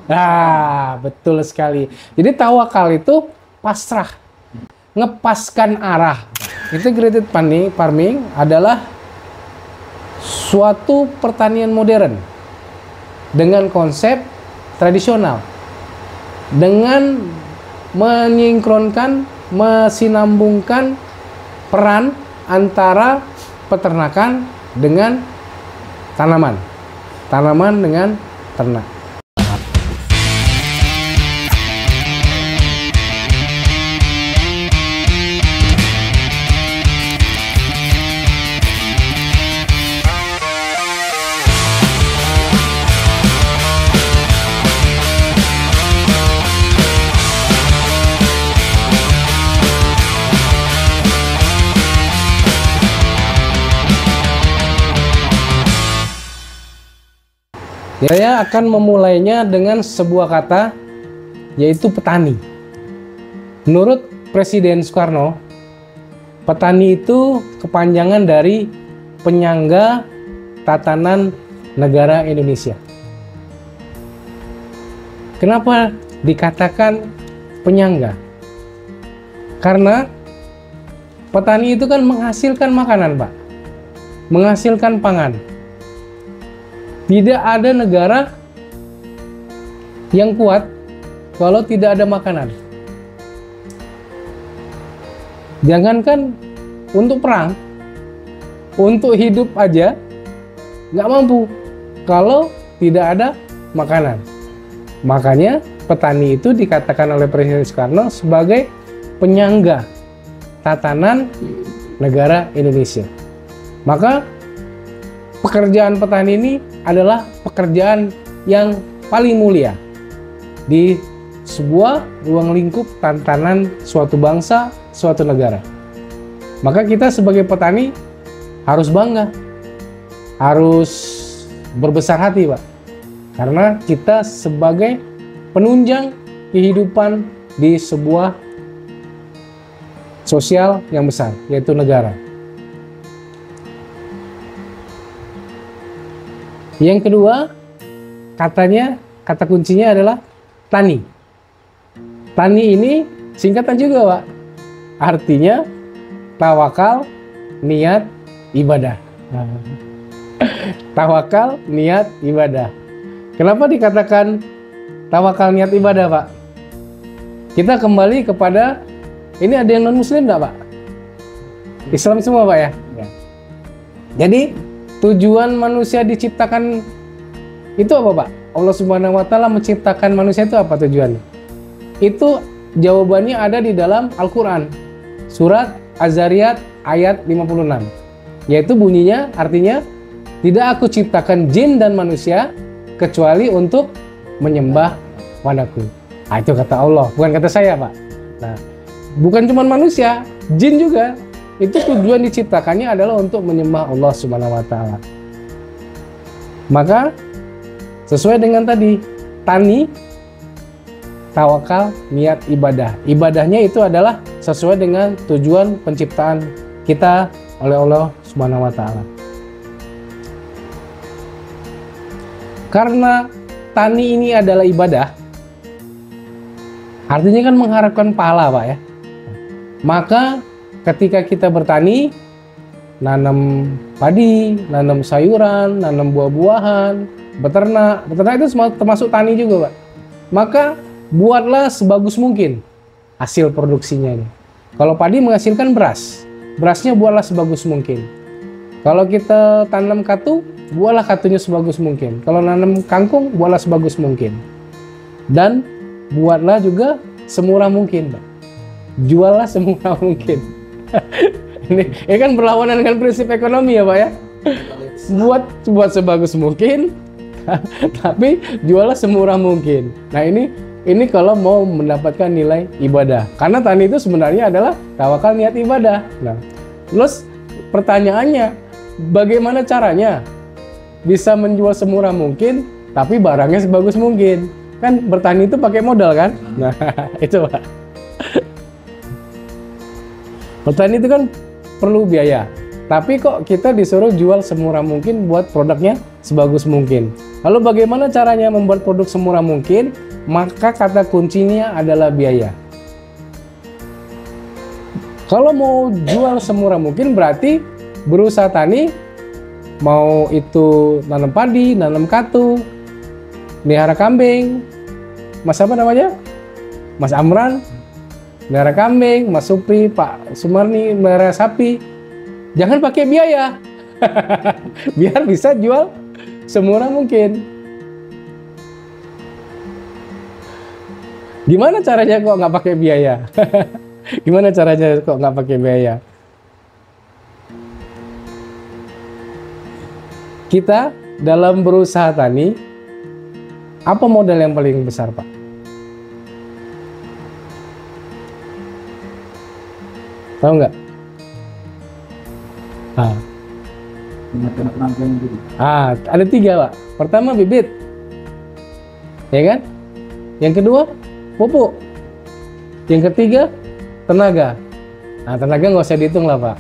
Nah, betul sekali. Jadi tawakal itu pasrah, ngepaskan arah. Integrated farming adalah suatu pertanian modern dengan konsep tradisional, dengan menyinkronkan, mesinambungkan peran antara peternakan dengan tanaman dengan ternak. Saya akan memulainya dengan sebuah kata, yaitu petani. Menurut Presiden Soekarno, petani itu kepanjangan dari penyangga tatanan negara Indonesia. Kenapa dikatakan penyangga? Karena petani itu kan menghasilkan makanan, Pak. Menghasilkan pangan. Tidak ada negara yang kuat kalau tidak ada makanan. Jangankan untuk perang, untuk hidup aja nggak mampu kalau tidak ada makanan. Makanya petani itu dikatakan oleh Presiden Soekarno sebagai penyangga tatanan negara Indonesia. Maka pekerjaan petani ini adalah pekerjaan yang paling mulia di sebuah ruang lingkup tatanan suatu bangsa, suatu negara. Maka kita sebagai petani harus bangga, harus berbesar hati, Pak. Karena kita sebagai penunjang kehidupan di sebuah sosial yang besar, yaitu negara. Yang kedua, kata kuncinya adalah tani. Tani ini singkatan juga, Pak. Artinya tawakal, niat, ibadah. Tawakal, niat, ibadah. Kenapa dikatakan tawakal, niat, ibadah, Pak? Kita kembali kepada, ini ada yang non-muslim enggak, Pak? Islam semua, Pak, ya? Jadi tujuan manusia diciptakan itu apa, Pak? Allah Subhanahu wa Ta'ala menciptakan manusia itu apa tujuannya? Itu jawabannya ada di dalam Al-Quran, surat Az-Zariyat ayat 56, yaitu bunyinya artinya, tidak aku ciptakan jin dan manusia kecuali untuk menyembah padaku. Nah, itu kata Allah, bukan kata saya, Pak. Nah, bukan cuma manusia, jin juga. Itu tujuan diciptakannya adalah untuk menyembah Allah Subhanahu wa Ta'ala. Maka sesuai dengan tadi, tani, tawakal, niat, ibadah. Ibadahnya itu adalah sesuai dengan tujuan penciptaan kita oleh Allah Subhanahu wa Ta'ala. Karena tani ini adalah ibadah, artinya kan mengharapkan pahala, Pak, ya. Maka ketika kita bertani, nanam padi, nanam sayuran, nanam buah-buahan, beternak itu termasuk tani juga, Pak. Maka buatlah sebagus mungkin hasil produksinya ini. Kalau padi menghasilkan beras, berasnya buatlah sebagus mungkin. Kalau kita tanam katu, buatlah katunya sebagus mungkin. Kalau nanam kangkung, buatlah sebagus mungkin. Dan buatlah juga semurah mungkin, Pak. Juallah semurah mungkin. Ini kan berlawanan dengan prinsip ekonomi, ya, Pak, ya. Buat sebagus mungkin, tapi juallah semurah mungkin. Nah, ini kalau mau mendapatkan nilai ibadah. Karena tani itu sebenarnya adalah tawakal, niat, ibadah. Nah, terus pertanyaannya, bagaimana caranya bisa menjual semurah mungkin tapi barangnya sebagus mungkin? Kan bertani itu pakai modal, kan? Nah, itu, Pak. Bertani itu kan perlu biaya, tapi kok kita disuruh jual semurah mungkin buat produknya sebagus mungkin. Lalu bagaimana caranya membuat produk semurah mungkin? Maka kata kuncinya adalah biaya. Kalau mau jual semurah mungkin berarti berusaha tani, mau itu nanam padi, nanam katu, melihara kambing, Mas apa namanya? Mas Amran, melihara kambing, Mas Supri, Pak Sumarni, melihara sapi. Jangan pakai biaya, biar bisa jual semurah mungkin. Gimana caranya kok nggak pakai biaya? Gimana caranya kok nggak pakai biaya? Kita dalam berusaha tani, apa modal yang paling besar, Pak? Tahu nggak? Ada 3, Pak. Pertama bibit, ya kan? Yang kedua pupuk, yang ketiga tenaga. Nah, tenaga nggak usah dihitung lah, Pak.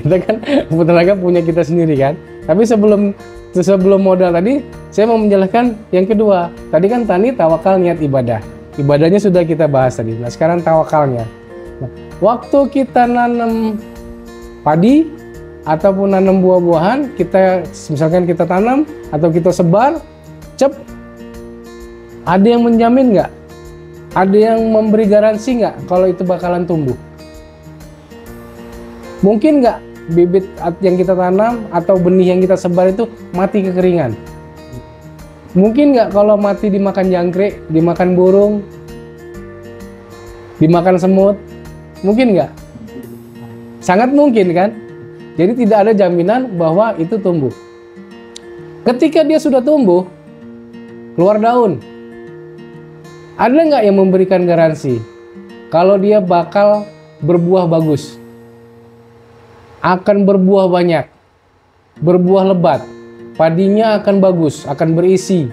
kita kan tenaga punya kita sendiri kan. Tapi sebelum modal tadi, saya mau menjelaskan yang kedua. Tadi kan tani tawakal niat ibadah. Ibadahnya sudah kita bahas tadi. Nah, sekarang tawakalnya. Nah, waktu kita nanam padi ataupun nanam buah-buahan, misalkan kita tanam atau kita sebar, ada yang menjamin nggak? Ada yang memberi garansi nggak kalau itu bakalan tumbuh? Mungkin nggak bibit yang kita tanam atau benih yang kita sebar itu mati kekeringan? Mungkin nggak kalau mati dimakan jangkrik, dimakan burung, dimakan semut? Mungkin nggak? Sangat mungkin kan? Jadi tidak ada jaminan bahwa itu tumbuh. Ketika dia sudah tumbuh, keluar daun, ada nggak yang memberikan garansi kalau dia bakal berbuah bagus, akan berbuah banyak, berbuah lebat, padinya akan bagus, akan berisi,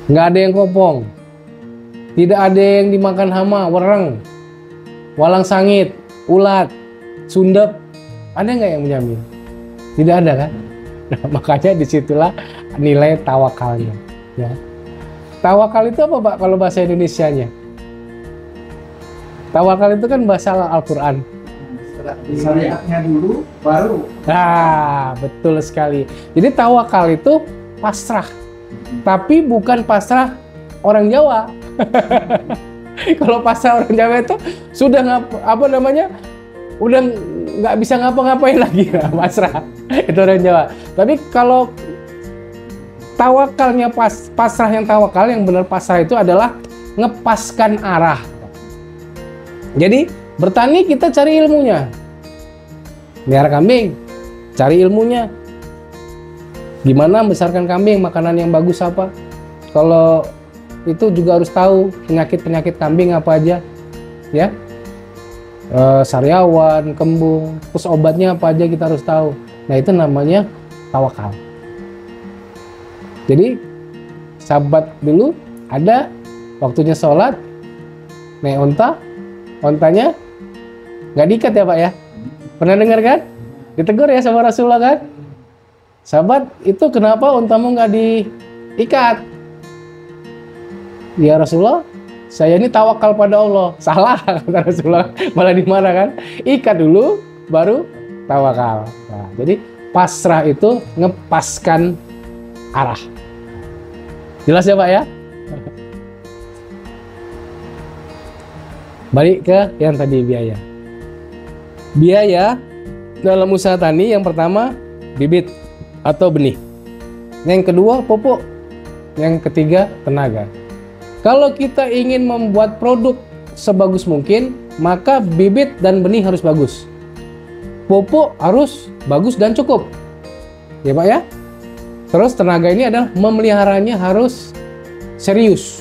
nggak ada yang kopong, tidak ada yang dimakan hama, wereng, walang sangit, ulat, sundep? Ada nggak yang menjamin? Tidak ada kan? Nah, makanya disitulah nilai tawakalnya. Ya. Tawakal itu apa, Pak, kalau bahasa Indonesianya? Tawakal itu kan bahasa Al-Quran. Syariatnya dulu, baru. Nah, betul sekali. Jadi tawakal itu pasrah. Tapi bukan pasrah orang Jawa. Kalau pasrah orang Jawa itu sudah udah nggak bisa ngapa-ngapain lagi, pasrah. Itu orang Jawa. Tapi kalau tawakalnya pasrah, yang tawakal yang benar pasrah itu adalah ngepaskan arah. Jadi bertani kita cari ilmunya, melihara kambing cari ilmunya, gimana membesarkan kambing, makanan yang bagus apa. Kalau itu juga harus tahu penyakit kambing apa aja, ya, sariawan, kembung, terus obatnya apa aja kita harus tahu. Nah, itu namanya tawakal. Jadi sahabat dulu ada waktunya sholat, naik ontanya nggak diikat ya, Pak ya? Pernah dengar kan? Ditegur ya sama Rasulullah kan? Sahabat, itu kenapa ontamu nggak diikat? Ya Rasulullah, saya ini tawakal pada Allah. Salah, kata Rasulullah, malah dimarah kan? Ikat dulu, baru tawakal. Nah, jadi pasrah itu ngepaskan arah. Jelas ya, Pak ya? Balik ke yang tadi, biaya. Biaya dalam usaha tani yang pertama bibit atau benih. Yang kedua pupuk. Yang ketiga tenaga. Kalau kita ingin membuat produk sebagus mungkin, maka bibit dan benih harus bagus. Pupuk harus bagus dan cukup. Ya, Pak ya? Terus tenaga ini adalah memeliharanya harus serius.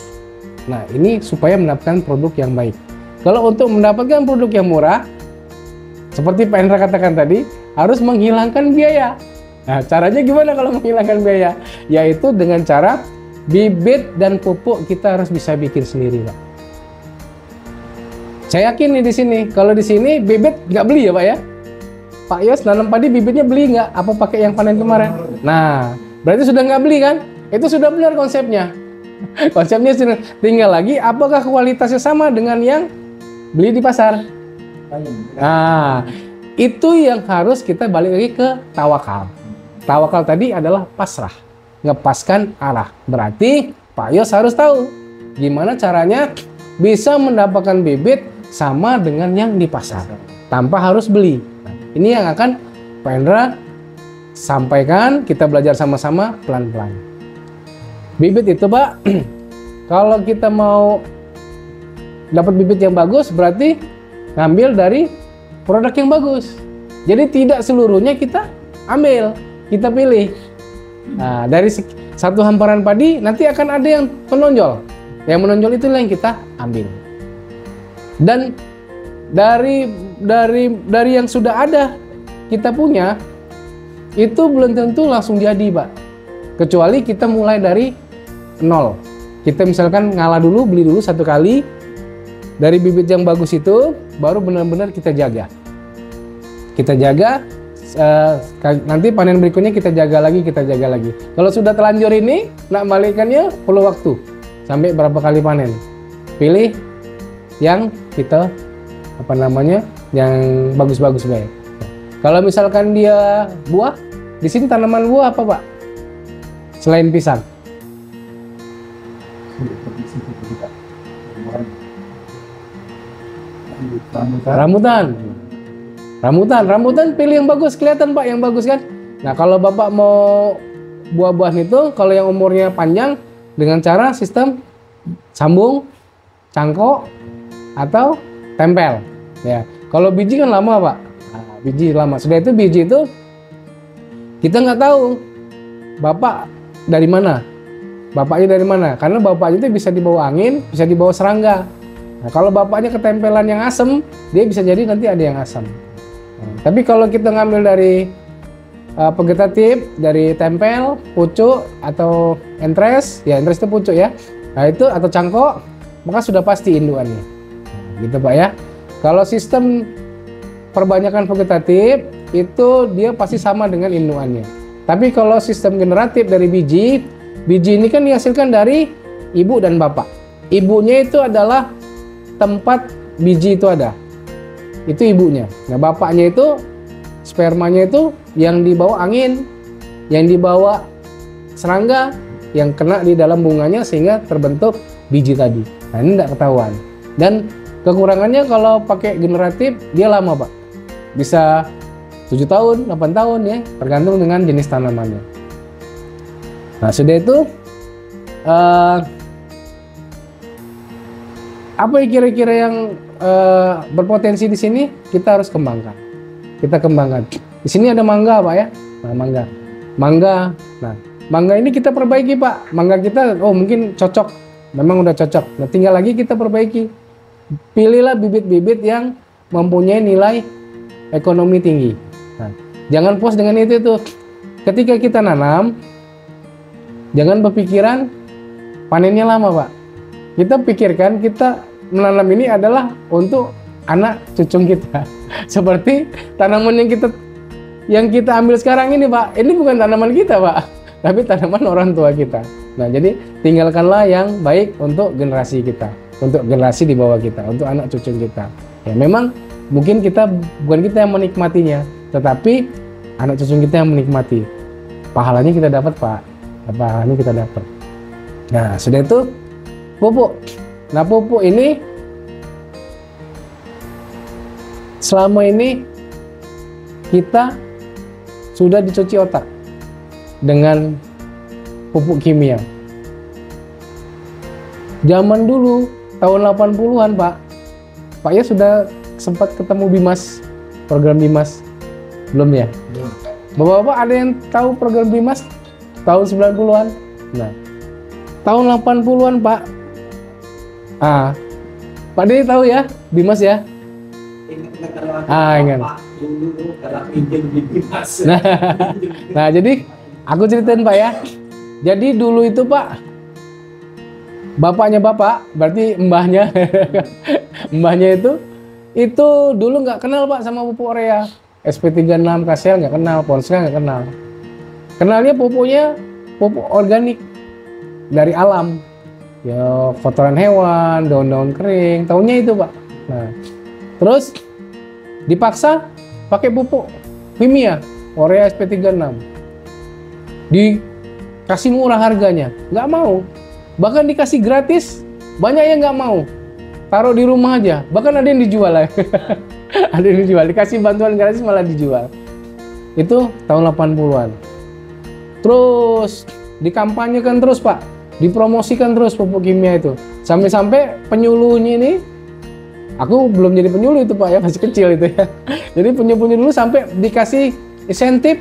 Nah, ini supaya mendapatkan produk yang baik. Kalau untuk mendapatkan produk yang murah, seperti Pak Hendra katakan tadi, harus menghilangkan biaya. Nah, caranya gimana kalau menghilangkan biaya? Yaitu dengan cara bibit dan pupuk kita harus bisa bikin sendiri, Pak. Saya yakin nih di sini, kalau di sini bibit nggak beli ya, Pak ya? Pak Yos nanam padi bibitnya beli nggak? Apa pakai yang panen kemarin? Nah, berarti sudah nggak beli kan? Itu sudah benar konsepnya. Konsepnya sudah tinggal lagi, apakah kualitasnya sama dengan yang beli di pasar? Nah, itu yang harus kita balik lagi ke tawakal. Tawakal tadi adalah pasrah, ngepaskan arah. Berarti Pak Yos harus tahu gimana caranya bisa mendapatkan bibit sama dengan yang di pasar tanpa harus beli. Ini yang akan Pak Hendra sampaikan, kita belajar sama-sama pelan-pelan. Bibit itu Pak, kalau kita mau dapat bibit yang bagus berarti ngambil dari produk yang bagus. Jadi tidak seluruhnya kita ambil, kita pilih. Nah, dari satu hamparan padi nanti akan ada yang menonjol. Yang menonjol itulah yang kita ambil. Dan dari yang sudah ada kita punya itu belum tentu langsung jadi, Pak. Kecuali kita mulai dari nol. Kita misalkan ngalah dulu, beli dulu satu kali dari bibit yang bagus itu, baru benar-benar kita jaga. Kita jaga, nanti panen berikutnya kita jaga lagi, Kalau sudah telanjur ini, nak balikannya perlu waktu. Sampai berapa kali panen. Pilih yang kita, yang bagus-bagus baik. Kalau misalkan dia buah, di sini tanaman buah apa Pak? Selain pisang. Rambutan pilih yang bagus, kelihatan Pak yang bagus kan. Nah kalau Bapak mau buah-buahan itu, kalau yang umurnya panjang dengan cara sistem sambung, cangkok atau tempel. Ya, kalau biji kan lama Pak. Nah, biji lama. Sudah itu biji itu kita nggak tahu Bapak dari mana, bapaknya dari mana. Karena bapaknya itu bisa dibawa angin, bisa dibawa serangga. Nah, kalau bapaknya ketempelan yang asam, dia bisa jadi nanti ada yang asam. Nah, tapi kalau kita ngambil dari vegetatif, dari tempel, pucuk atau entres, ya entres itu pucuk ya. Nah itu atau cangkok, maka sudah pasti induannya. Nah, gitu Pak ya. Kalau sistem perbanyakan vegetatif itu dia pasti sama dengan induannya. Tapi kalau sistem generatif dari biji ini kan dihasilkan dari ibu dan bapak. Ibunya itu adalah tempat biji itu ada. Itu ibunya. Nah, bapaknya itu spermanya itu yang dibawa angin, yang dibawa serangga, yang kena di dalam bunganya sehingga terbentuk biji tadi. Nah, ini tidak ketahuan. Dan kekurangannya kalau pakai generatif dia lama Pak. Bisa 7 tahun, 8 tahun ya, tergantung dengan jenis tanamannya. Nah, sudah itu apa kira-kira yang berpotensi di sini kita harus kembangkan. Kita kembangkan. Di sini ada mangga Pak ya. Nah, mangga. Nah, mangga ini kita perbaiki Pak. Mangga kita mungkin cocok. Memang udah cocok. Nah, tinggal lagi kita perbaiki. Pilihlah bibit-bibit yang mempunyai nilai ekonomi tinggi. Nah, jangan puas dengan itu tuh. Ketika kita nanam, jangan berpikiran panennya lama Pak. Kita pikirkan kita menanam ini adalah untuk anak cucu kita. Seperti tanaman yang kita ambil sekarang ini Pak. Ini bukan tanaman kita Pak, tapi tanaman orang tua kita. Nah jadi tinggalkanlah yang baik untuk generasi kita, untuk generasi di bawah kita, untuk anak cucu kita. Ya memang mungkin bukan kita yang menikmatinya, tetapi anak cucu kita yang menikmati. Pahalanya kita dapat Pak, pahalanya kita dapat. Nah sudah itu pupuk. Nah pupuk ini selama ini kita sudah dicuci otak dengan pupuk kimia. Zaman dulu tahun 80-an Pak ya sudah sempat ketemu Bimas, program Bimas belum ya? Bapak-bapak ada yang tahu program Bimas tahun 90-an? Nah, tahun 80-an Pak. Pak Dedi tahu ya Bimas ya? Ingat. Nah, jadi aku ceritain Pak ya. Jadi dulu itu Pak, bapaknya Bapak, berarti mbahnya itu dulu nggak kenal Pak sama pupuk urea. SP36, KCL nggak kenal, Ponska nggak kenal. Kenalnya pupuknya pupuk organik dari alam. Ya, kotoran hewan, daun-daun kering, taunya itu Pak. Nah, terus dipaksa pakai pupuk kimia, urea SP36. Dikasih murah harganya, nggak mau. Bahkan dikasih gratis, banyak yang nggak mau. Taruh di rumah aja, bahkan ada yang dijual lah. Ada yang dijual, dikasih bantuan gratis malah dijual. Itu tahun 80-an. Terus dikampanyekan terus Pak, dipromosikan terus pupuk kimia itu. Sampai-sampai penyuluhnya ini, aku belum jadi penyuluh itu Pak ya, masih kecil itu ya. Jadi penyuluh dulu sampai dikasih insentif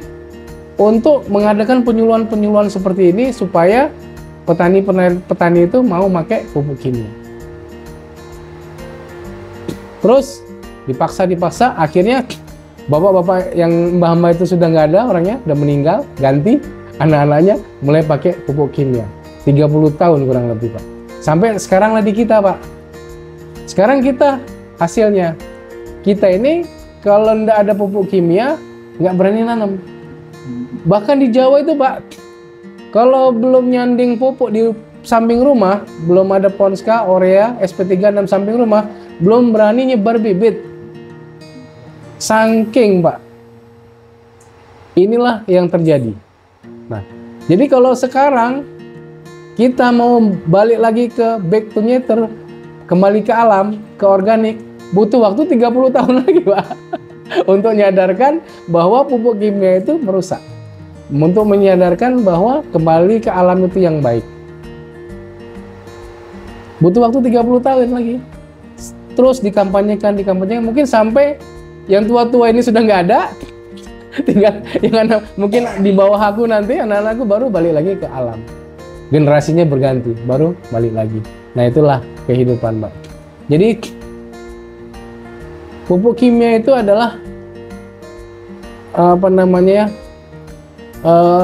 untuk mengadakan penyuluhan-penyuluhan seperti ini supaya petani itu mau pakai pupuk kimia. Terus dipaksa, akhirnya bapak-bapak yang mbah-mbah itu sudah nggak ada orangnya, udah meninggal, ganti anak-anaknya mulai pakai pupuk kimia. 30 tahun kurang lebih Pak. Sampai sekarang lagi kita Pak. Sekarang kita hasilnya. Kita ini kalau nggak ada pupuk kimia nggak berani nanam. Bahkan di Jawa itu Pak, kalau belum nyanding pupuk di samping rumah, belum ada Ponska, urea, SP36 samping rumah, belum berani nyebar bibit. Saking Pak. Inilah yang terjadi. Nah, jadi kalau sekarang kita mau balik lagi ke back to nature, kembali ke alam, ke organik, butuh waktu 30 tahun lagi Pak. Untuk menyadarkan bahwa pupuk kimia itu merusak. Untuk menyadarkan bahwa kembali ke alam itu yang baik. Butuh waktu 30 tahun lagi. Terus dikampanyekan, mungkin sampai yang tua-tua ini sudah nggak ada. Tinggal yang anak, mungkin di bawah aku nanti anak-anakku baru balik lagi ke alam. Generasinya berganti, baru balik lagi. Nah, itulah kehidupan, Mbak. Jadi pupuk kimia itu adalah apa namanya?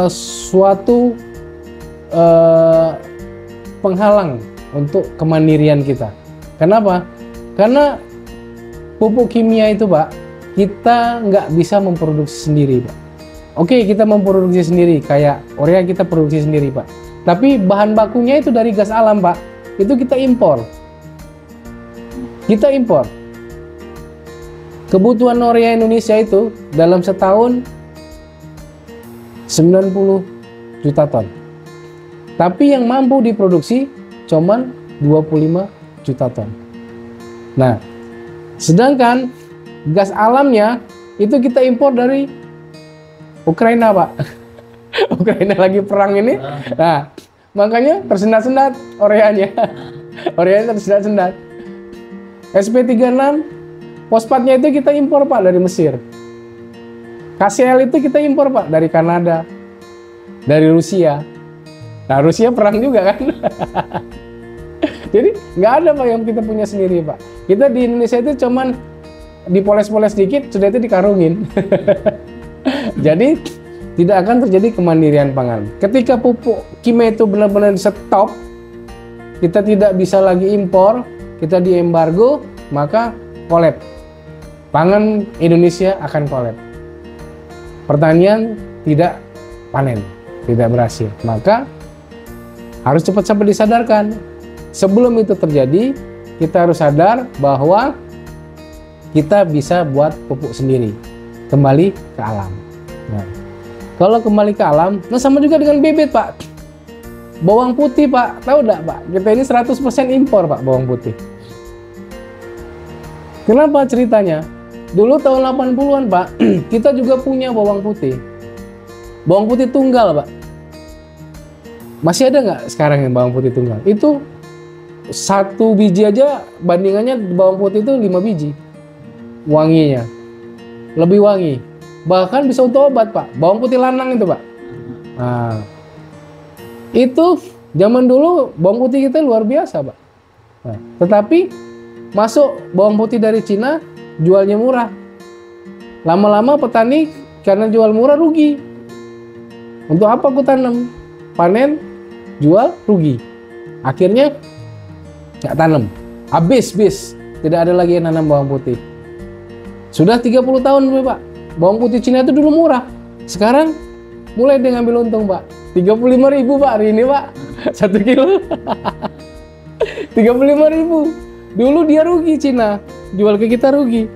Suatu penghalang untuk kemandirian kita. Kenapa? Karena pupuk kimia itu, Pak, kita nggak bisa memproduksi sendiri, Pak. Oke, kita memproduksi sendiri, kayak urea kita produksi sendiri, Pak. Tapi bahan bakunya itu dari gas alam, Pak. Itu kita impor. Kita impor. Kebutuhan urea Indonesia itu dalam setahun 90 juta ton. Tapi yang mampu diproduksi cuman 25 juta ton. Nah, sedangkan gas alamnya itu kita impor dari Ukraina, Pak. Ukraina lagi perang ini. Nah, makanya tersendat-sendat ureanya. Ureanya tersendat-sendat. SP36 fosfatnya itu kita impor, Pak, dari Mesir. KCL itu kita impor, Pak, dari Kanada, dari Rusia. Nah, Rusia perang juga kan. Jadi nggak ada, Pak, yang kita punya sendiri, Pak. Kita di Indonesia itu cuman dipoles-poles dikit, sudah itu dikarungin. Jadi tidak akan terjadi kemandirian pangan. Ketika pupuk kimia itu benar-benar stop, kita tidak bisa lagi impor, kita diembargo, maka kolab. Pangan Indonesia akan kolab. Pertanian tidak panen, tidak berhasil. Maka harus cepat-cepat disadarkan. Sebelum itu terjadi, kita harus sadar bahwa kita bisa buat pupuk sendiri, kembali ke alam. Nah, kalau kembali ke alam, nah sama juga dengan bibit, Pak. Bawang putih, Pak, tahu enggak, Pak? Kita ini 100% impor, Pak, bawang putih. Kenapa ceritanya? Dulu tahun 80-an, Pak, kita juga punya bawang putih. Bawang putih tunggal, Pak. Masih ada nggak sekarang yang bawang putih tunggal? Itu satu biji aja bandingannya bawang putih itu 5 biji. Wanginya lebih wangi, bahkan bisa untuk obat, Pak. Bawang putih lanang itu, Pak. Nah, itu zaman dulu bawang putih kita luar biasa, Pak. Nah, tetapi masuk bawang putih dari Cina, jualnya murah. Lama-lama petani karena jual murah rugi. Untuk apa aku tanam? Panen, jual, rugi. Akhirnya nggak tanam, habis, tidak ada lagi yang nanam bawang putih. Sudah 30 tahun, Pak. Bawang putih Cina itu dulu murah. Sekarang mulai dia ngambil untung, Pak. 35.000 Pak hari ini, Pak. 1 kilo. 35.000. Dulu dia rugi Cina, jual ke kita rugi.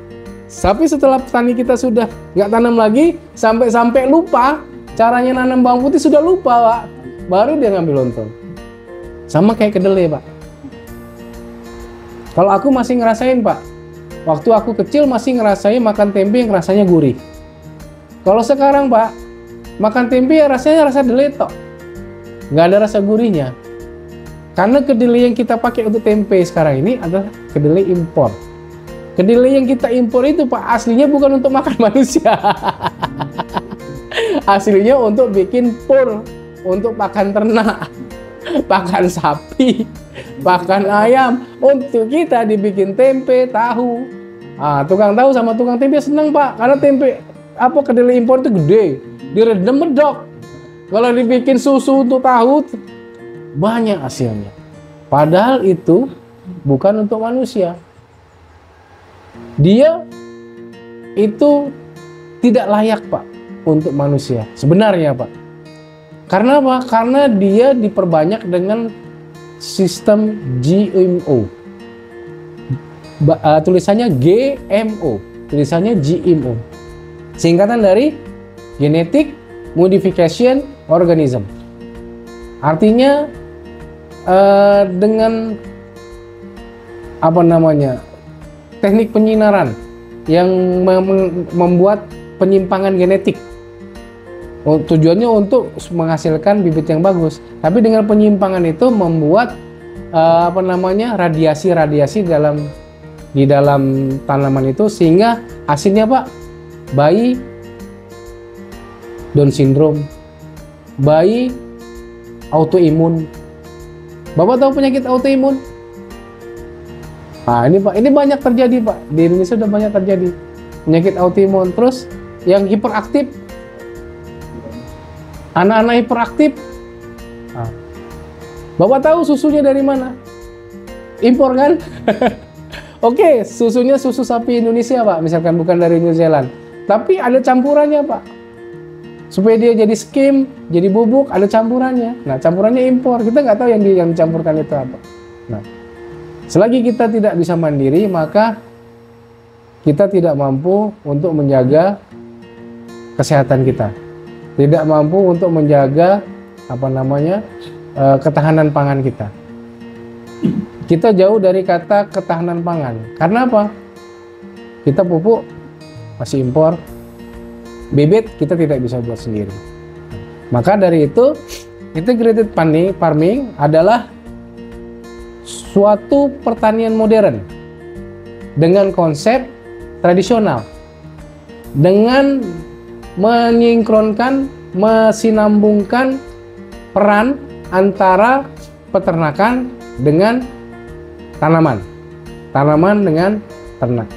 Tapi setelah petani kita sudah nggak tanam lagi, sampai lupa caranya nanam bawang putih, sudah lupa, Pak. Baru dia ngambil untung. Sama kayak kedelai, Pak. Kalau aku masih ngerasain, Pak. Waktu aku kecil masih ngerasain makan tempe yang rasanya gurih. Kalau sekarang, Pak, makan tempe ya rasanya rasa deletok. Nggak ada rasa gurihnya. Karena kedelai yang kita pakai untuk tempe sekarang ini adalah kedelai impor. Kedelai yang kita impor itu, Pak, aslinya bukan untuk makan manusia. Aslinya untuk bikin pur, untuk pakan ternak, pakan sapi, pakan ayam. Untuk kita dibikin tempe, tahu. Tukang tahu sama tukang tempe senang, Pak, karena tempe kedelai impor itu gede, direndam medok. Kalau dibikin susu untuk tahu, banyak hasilnya. Padahal itu bukan untuk manusia. Dia itu tidak layak, Pak, untuk manusia. Sebenarnya, Pak. Karena apa? Karena dia diperbanyak dengan sistem GMO. Tulisannya GMO, tulisannya GMO. Singkatan dari Genetic Modification Organism. Artinya dengan teknik penyinaran yang membuat penyimpangan genetik. Tujuannya untuk menghasilkan bibit yang bagus. Tapi dengan penyimpangan itu membuat radiasi-radiasi di dalam tanaman itu, sehingga hasilnya, Pak, bayi Down syndrome, bayi autoimun. Bapak tahu penyakit autoimun? Ini, Pak, ini banyak terjadi, Pak. Di Indonesia sudah banyak terjadi penyakit autoimun. Terus yang hiperaktif, anak-anak hiperaktif. Bapak tahu susunya dari mana? Impor, kan? Oke, susunya susu sapi Indonesia, Pak, misalkan bukan dari New Zealand. Tapi ada campurannya, Pak. Supaya dia jadi skim, jadi bubuk, ada campurannya. Nah, campurannya impor. Kita nggak tahu yang dicampurkan itu apa. Nah, selagi kita tidak bisa mandiri, maka kita tidak mampu untuk menjaga kesehatan kita. Tidak mampu untuk menjaga ketahanan pangan kita. Kita jauh dari kata ketahanan pangan. Karena apa? Kita pupuk masih impor. Bibit kita tidak bisa buat sendiri. Maka dari itu, integrated farming adalah suatu pertanian modern dengan konsep tradisional, dengan menyinkronkan, mesinambungkan peran antara peternakan dengan tanaman dengan ternak.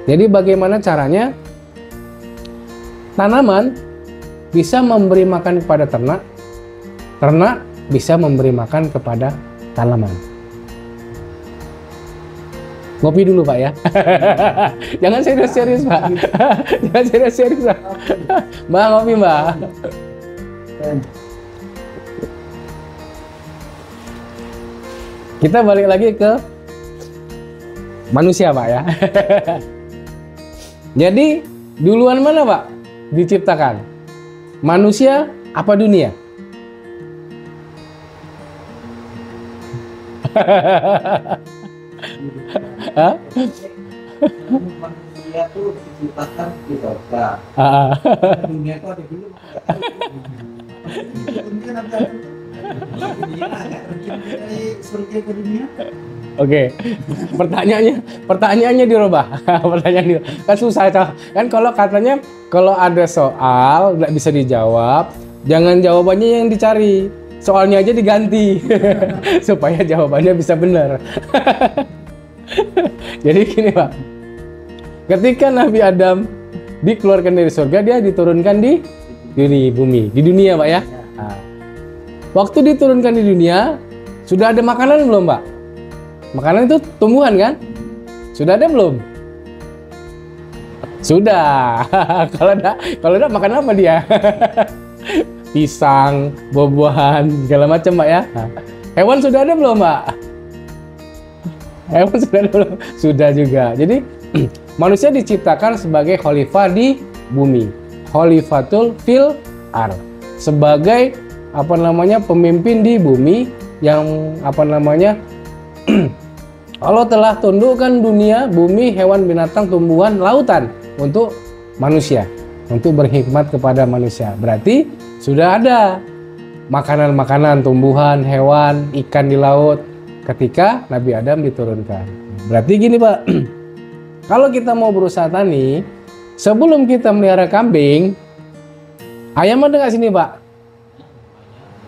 Jadi bagaimana caranya tanaman bisa memberi makan kepada ternak, ternak bisa memberi makan kepada tanaman. Ngopi dulu, Pak, ya. Jangan serius-serius, Pak. Jangan serius-serius, Pak. Mbak, ngopi, Mbak. Kita balik lagi ke manusia, Pak, ya. Jadi duluan mana, Pak, diciptakan? Manusia apa dunia? Manusia tuh diciptakan di surga. Dunia tuh ada dulu. Dunia nanti dari surga ke dunia. Oke, pertanyaannya dirubah. Kan susah, kan kalau katanya kalau ada soal nggak bisa dijawab, jangan jawabannya yang dicari, soalnya aja diganti supaya jawabannya bisa benar. Jadi gini, Pak, ketika Nabi Adam dikeluarkan dari surga, dia diturunkan di dunia, Pak, ya. Nah, waktu diturunkan di dunia, sudah ada makanan belum, Pak? Makanan itu tumbuhan, kan? Sudah ada belum? Sudah. Kalau enggak makan apa dia? Pisang, buah-buahan, segala macam, Pak ya. Nah, hewan sudah ada belum, Pak? Hewan sudah ada belum? Sudah juga. Jadi manusia diciptakan sebagai khalifah di bumi. Khalifatul fil ardh. Sebagai pemimpin di bumi yang Allah telah tundukkan dunia, bumi, hewan, binatang, tumbuhan, lautan untuk manusia, untuk berkhidmat kepada manusia. Berarti sudah ada makanan-makanan, tumbuhan, hewan, ikan di laut ketika Nabi Adam diturunkan. Berarti gini, Pak, kalau kita mau berusaha tani, sebelum kita melihara kambing, ayam ada nggak sini, Pak?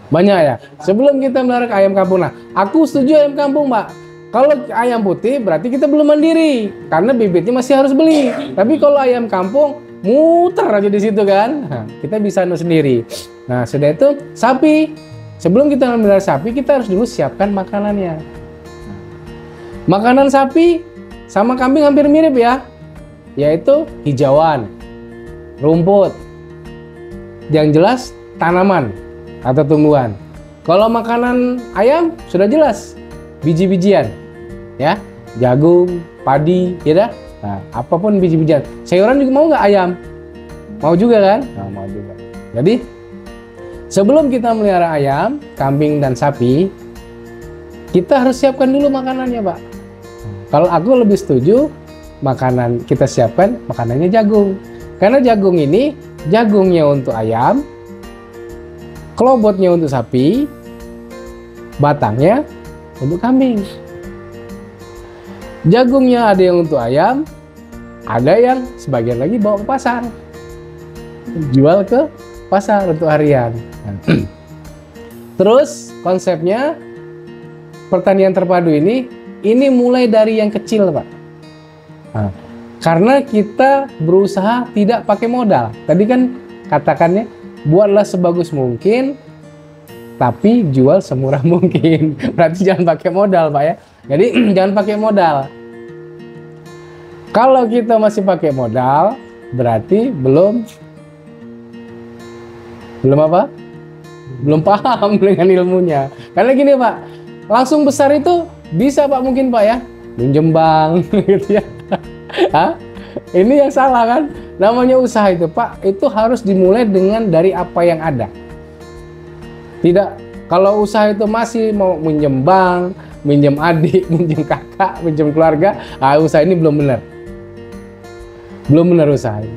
Banyak ya. Sebelum kita melihara ayam kampung, nah, aku setuju ayam kampung, Pak. Kalau ayam putih berarti kita belum mandiri karena bibitnya masih harus beli. Tapi kalau ayam kampung muter aja di situ kan, nah, kita bisa sendiri. Nah, sudah itu sapi. Sebelum kita melihara sapi, kita harus dulu siapkan makanannya. Makanan sapi sama kambing hampir mirip ya, yaitu hijauan, rumput, yang jelas tanaman atau tumbuhan. Kalau makanan ayam sudah jelas biji-bijian, ya, jagung, padi, ya dah. Nah, apapun biji-bijian. Sayuran juga mau nggak ayam? Mau juga kan? Nah, mau juga. Jadi sebelum kita melihara ayam, kambing dan sapi, kita harus siapkan dulu makanannya, Pak. Kalau aku lebih setuju makanan kita siapkan makanannya jagung. Karena jagung ini jagungnya untuk ayam, kelobotnya untuk sapi, batangnya untuk kambing. Jagungnya ada yang untuk ayam, ada yang sebagian lagi bawa ke pasar, jual ke pasar untuk harian. Terus konsepnya pertanian terpadu ini mulai dari yang kecil, Pak. Nah, karena kita berusaha tidak pakai modal. Tadi kan katakannya buatlah sebagus mungkin, tapi jual semurah mungkin. Berarti jangan pakai modal, Pak ya. Jadi jangan pakai modal. Kalau kita masih pakai modal, berarti belum apa? Belum paham dengan ilmunya. Karena gini, Pak, langsung besar itu bisa, Pak, mungkin, Pak ya, minjem bank gitu ya. Hah? Ini yang salah kan? Namanya usaha itu, Pak, itu harus dimulai dari apa yang ada. Tidak, kalau usaha itu masih mau minjem bank, minjem adik, minjem kakak, minjem keluarga, usaha ini belum benar. Belum benar usaha ini.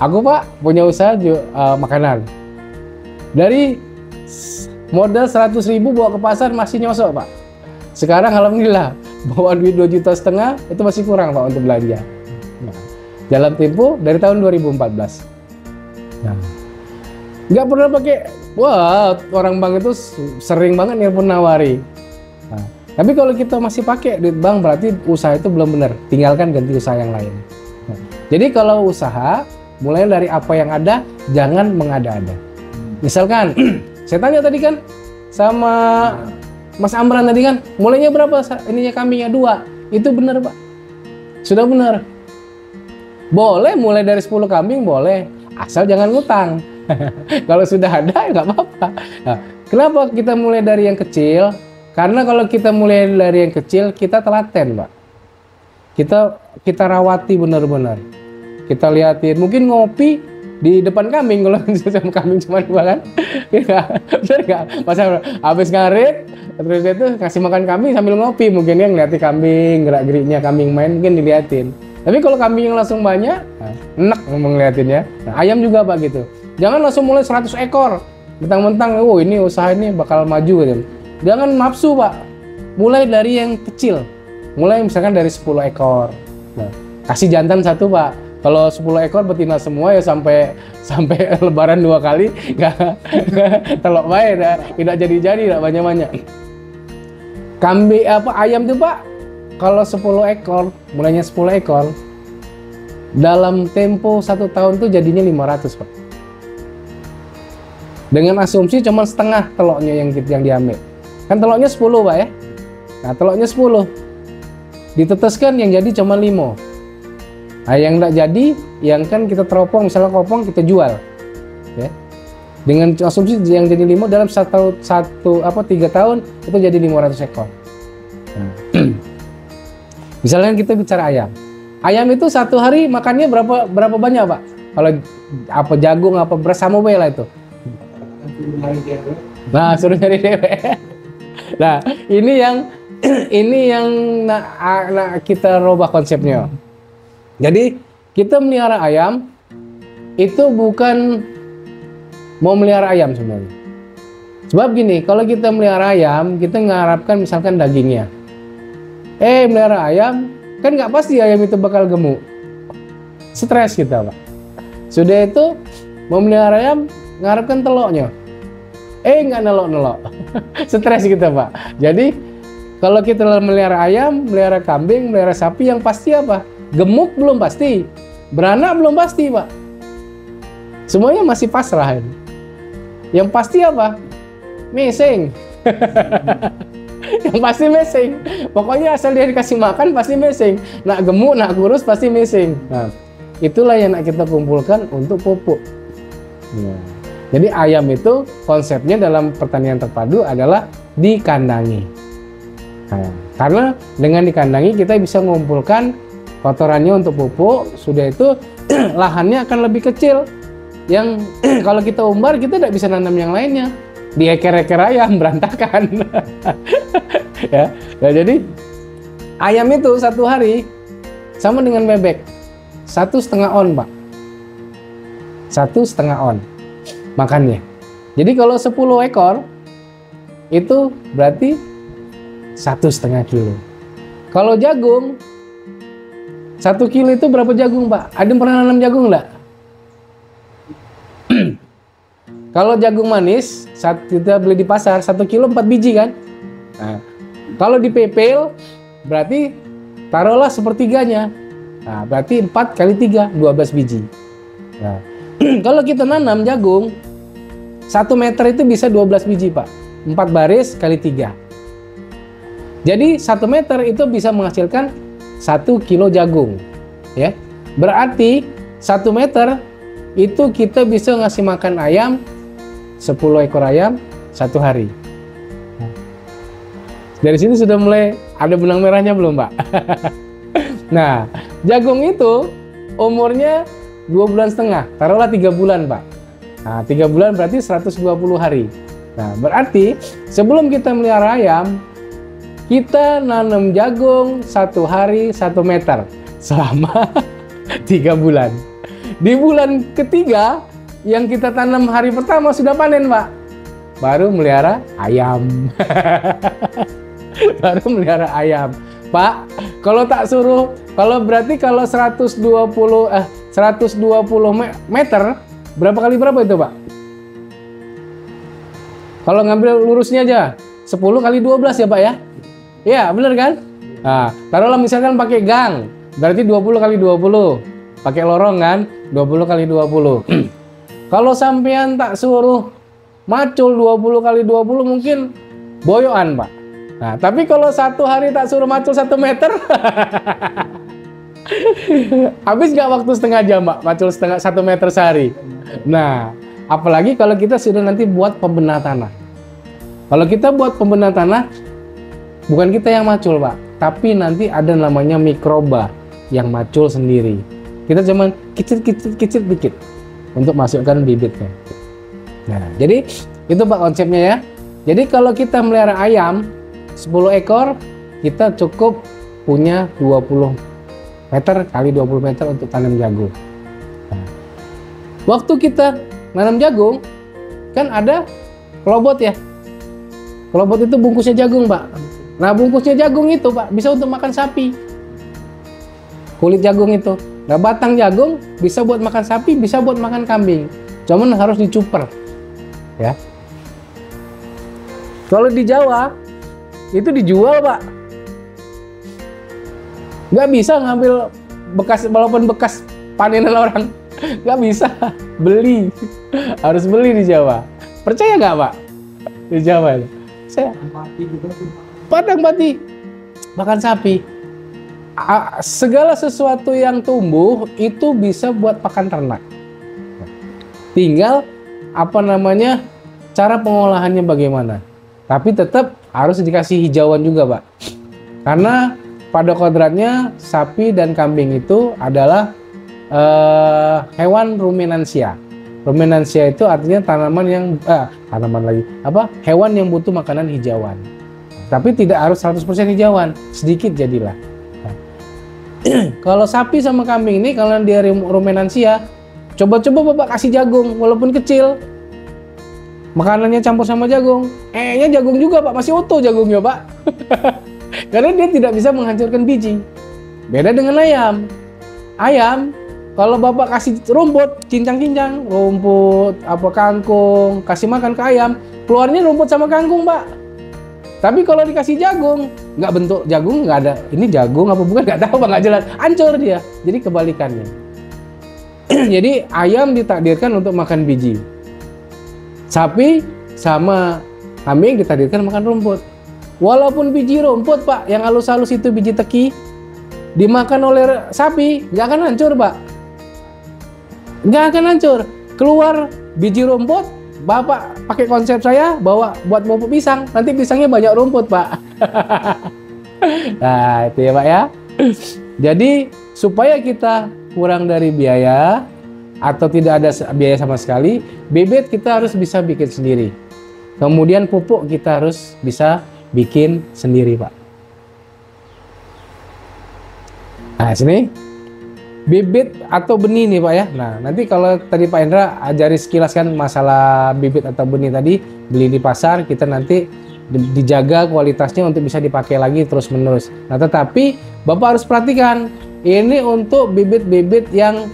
Aku, Pak, punya usaha makanan. Dari modal 100.000 bawa ke pasar masih nyosok, Pak. Sekarang alhamdulillah bawa duit 2,5 juta itu masih kurang, Pak, untuk belanja. Nah, dalam tempo dari tahun 2014. Nah, nggak pernah pakai. Wah, orang bank itu sering banget nelpon nawari. Nah, tapi kalau kita masih pakai duit bank berarti usaha itu belum benar. Tinggalkan, ganti usaha yang lain. Nah, jadi kalau usaha mulai dari apa yang ada, jangan mengada-ada. Misalkan saya tanya tadi kan sama Mas Amran tadi kan, mulainya berapa ininya kambingnya? 2. Itu benar, Pak. Sudah benar. Boleh mulai dari 10 kambing, boleh. Asal jangan ngutang. Kalau sudah ada ya nggak apa-apa. Nah, kenapa kita mulai dari yang kecil? Karena kalau kita mulai dari yang kecil, kita telaten, Pak. Kita rawati benar-benar. Kita lihatin, mungkin ngopi di depan kambing kalau sama kambing cuma 2 kan. Benar nggak? Masa habis ngarit terus itu kasih makan kambing sambil ngopi, mungkin yang ngeliatin kambing, gerak-geriknya kambing main mungkin diliatin. Tapi kalau kambing yang langsung banyak, enak ngeliatinnya. Nah, ayam juga, Pak, gitu. Jangan langsung mulai 100 ekor. Mentang-mentang, oh ini usaha ini bakal maju gitu. Jangan nafsu, Pak. Mulai dari yang kecil. Mulai misalkan dari 10 ekor. Nah, kasih jantan 1, Pak. Kalau 10 ekor betina semua ya sampai lebaran 2 kali nggak telok baik, tidak jadi tidak banyak-banyak. Kambing ayam tuh, Pak, kalau 10 ekor, mulainya 10 ekor, dalam tempo 1 tahun tuh jadinya 500, Pak. Dengan asumsi cuma setengah teloknya yang diambil. Kan teloknya 10, Pak ya. Nah, teloknya 10. Diteteskan yang jadi cuma 5. Nah, yang nggak jadi, yang kan kita teropong, misalnya kopong kita jual, ya. Dengan asumsi yang jadi limau dalam 3 tahun itu jadi 500 ekor. Nah. Misalnya kita bicara ayam. Ayam itu satu hari makannya berapa banyak, Pak? Kalau apa jagung, apa beras sama lah itu. Nah, suruh nyari dewe. Nah, ini yang kita rubah konsepnya. Jadi, kita melihara ayam itu bukan mau melihara ayam sebenarnya. Sebab gini, kalau kita melihara ayam, kita mengharapkan misalkan dagingnya. Melihara ayam, kan nggak pasti ayam itu bakal gemuk. Stres kita, Pak. Sudah itu, mau melihara ayam, mengharapkan telurnya. Nggak nelok-nelok. Stres kita, Pak. Jadi, kalau kita melihara ayam, melihara kambing, melihara sapi, yang pasti apa? Gemuk belum pasti. Beranak belum pasti, Pak. Semuanya masih pasrah ini. Yang pasti apa? Meseng. Yang pasti meseng. Pokoknya asal dia dikasih makan pasti meseng. Nak gemuk, nak kurus pasti meseng. Nah, itulah yang nak kita kumpulkan untuk pupuk. Nah, jadi ayam itu konsepnya dalam pertanian terpadu adalah dikandangi. Nah, karena dengan dikandangi kita bisa mengumpulkan kotorannya untuk pupuk. Sudah itu lahannya akan lebih kecil. Yang kalau kita umbar kita tidak bisa nanam yang lainnya. Di eker-eker ayam berantakan. Ya. Nah, jadi ayam itu satu hari sama dengan bebek 1,5 on, Pak. 1,5 on makannya. Jadi kalau 10 ekor itu berarti 1,5 kilo. Kalau jagung 1 kilo itu berapa jagung, Pak? Ada yang pernah nanam jagung nggak? Kalau jagung manis saat kita beli di pasar 1 kilo 4 biji kan? Nah, kalau dipepel berarti taruhlah sepertiganya. Nah, berarti 4 kali 3 12 biji. Nah, kalau kita nanam jagung 1 meter itu bisa 12 biji, Pak. 4 baris kali 3. Jadi 1 meter itu bisa menghasilkan 1 kilo jagung. Ya. Berarti 1 meter itu kita bisa ngasih makan ayam 10 ekor ayam 1 hari. Dari sini sudah mulai ada benang merahnya belum, Pak? Nah, jagung itu umurnya 2,5 bulan. Taruhlah 3 bulan, Pak. Nah, 3 bulan berarti 120 hari. Nah, berarti sebelum kita melihara ayam, kita nanam jagung 1 hari 1 meter selama 3 bulan. Di bulan ketiga yang kita tanam hari pertama sudah panen, Pak. Baru melihara ayam. Baru melihara ayam. Pak, kalau tak suruh, berarti kalau 120 meter, berapa kali berapa itu, Pak? Kalau ngambil lurusnya aja, 10 kali 12 ya, Pak ya? Iya, bener kan? Nah, taruhlah misalkan pakai gang, berarti 20 kali 20. Pakai lorong kan, 20 kali 20. Kalau sampean tak suruh macul 20 kali 20 mungkin boyoan, Pak. Nah, tapi kalau 1 hari tak suruh macul 1 meter, habis nggak waktu setengah jam, Pak, macul 1 meter sehari. Nah, apalagi kalau kita sudah nanti buat pembenar tanah. Kalau kita buat pembenar tanah, bukan kita yang macul, Pak, tapi nanti ada namanya mikroba yang macul sendiri. Kita cuman kicit dikit untuk masukkan bibitnya. Nah, jadi itu, Pak, konsepnya ya. Jadi kalau kita melihara ayam 10 ekor, kita cukup punya 20 meter kali 20 meter untuk tanam jagung. Nah, waktu kita nanam jagung, kan ada kelobot ya. Kelobot itu bungkusnya jagung, Pak. Nah, bungkusnya jagung itu, Pak, bisa untuk makan sapi. Kulit jagung itu. Nah, batang jagung bisa buat makan sapi, bisa buat makan kambing. Cuman harus dicuper. Ya. Kalau di Jawa, itu dijual, Pak. Nggak bisa ngambil bekas, walaupun bekas panenan orang. Nggak bisa. Beli. Harus beli di Jawa. Percaya nggak, Pak? Di Jawa itu. Saya. Padang pati. Makan sapi. segala sesuatu yang tumbuh itu bisa buat pakan ternak. Tinggal cara pengolahannya bagaimana. Tapi tetap harus dikasih hijauan juga, Pak. Karena pada kodratnya sapi dan kambing itu adalah hewan ruminansia. Ruminansia itu artinya hewan yang butuh makanan hijauan. Tapi tidak harus 100% hijauan, sedikit jadilah. Kalau sapi sama kambing ini, kalau dia ruminansia, coba-coba Bapak kasih jagung walaupun kecil. Makanannya campur sama jagung. Jagung juga, Pak, masih utuh jagungnya, Pak. Karena dia tidak bisa menghancurkan biji. Beda dengan ayam. Ayam, kalau Bapak kasih rumput, cincang-cincang, rumput, kangkung, kasih makan ke ayam, keluarnya rumput sama kangkung, Pak. Tapi kalau dikasih jagung, nggak bentuk jagung, nggak ada. Ini jagung apa bukan, nggak tahu, Pak, nggak jelas. Hancur dia. Jadi kebalikannya. Jadi ayam ditakdirkan untuk makan biji. Sapi sama kambing ditakdirkan makan rumput. Walaupun biji rumput, Pak, yang halus-halus itu biji teki, dimakan oleh sapi, nggak akan hancur, Pak. Nggak akan hancur. Keluar biji rumput, Bapak pakai konsep saya bawa buat pupuk pisang, nanti pisangnya banyak rumput, Pak. Nah, itu ya, Pak ya. Jadi supaya kita kurang dari biaya atau tidak ada biaya sama sekali, bibit kita harus bisa bikin sendiri. Kemudian pupuk kita harus bisa bikin sendiri, Pak. Nah, sini bibit atau benih nih, Pak ya. Nah, nanti kalau tadi Pak Indra ajari sekilas kan masalah bibit atau benih tadi, beli di pasar, kita nanti dijaga kualitasnya untuk bisa dipakai lagi terus menerus. Nah, tetapi Bapak harus perhatikan, ini untuk bibit-bibit yang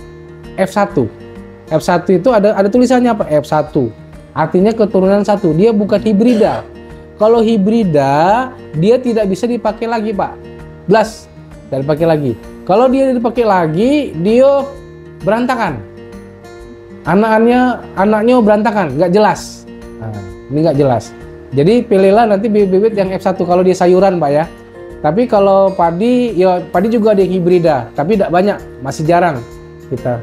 F1. F1 itu ada tulisannya apa? F1. Artinya keturunan 1. Dia bukan hibrida. Kalau hibrida, dia tidak bisa dipakai lagi, Pak. Blas, tidak dipakai lagi. Kalau dia dipakai lagi, dia berantakan. Anaknya berantakan, nggak jelas. Nah, ini nggak jelas. Jadi pilihlah nanti bibit yang F1 kalau dia sayuran, Pak ya. Tapi kalau padi, ya padi juga ada yang hibrida, tapi tidak banyak, masih jarang kita.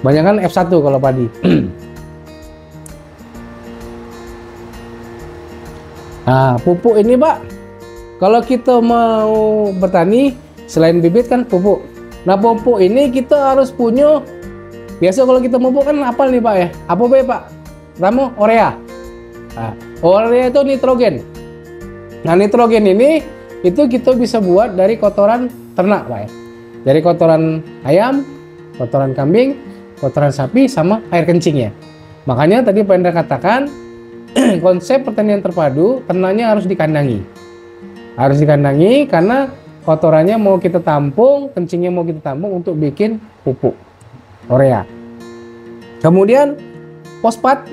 Banyak kan F1 kalau padi. Nah, pupuk ini, Pak, kalau kita mau bertani, selain bibit kan pupuk. Nah, pupuk ini kita harus punya. Biasa kalau kita pupuk kan apa nih, Pak ya? Apa Pak? Pertama, urea. Nah, urea itu nitrogen. Nah, nitrogen ini itu kita bisa buat dari kotoran ternak, Pak ya. Dari kotoran ayam, kotoran kambing, kotoran sapi, sama air kencingnya. Makanya tadi Pak Indra katakan konsep pertanian terpadu, ternaknya harus dikandangi. Harus dikandangi karena kotorannya mau kita tampung, kencingnya mau kita tampung untuk bikin pupuk urea. Kemudian fosfat.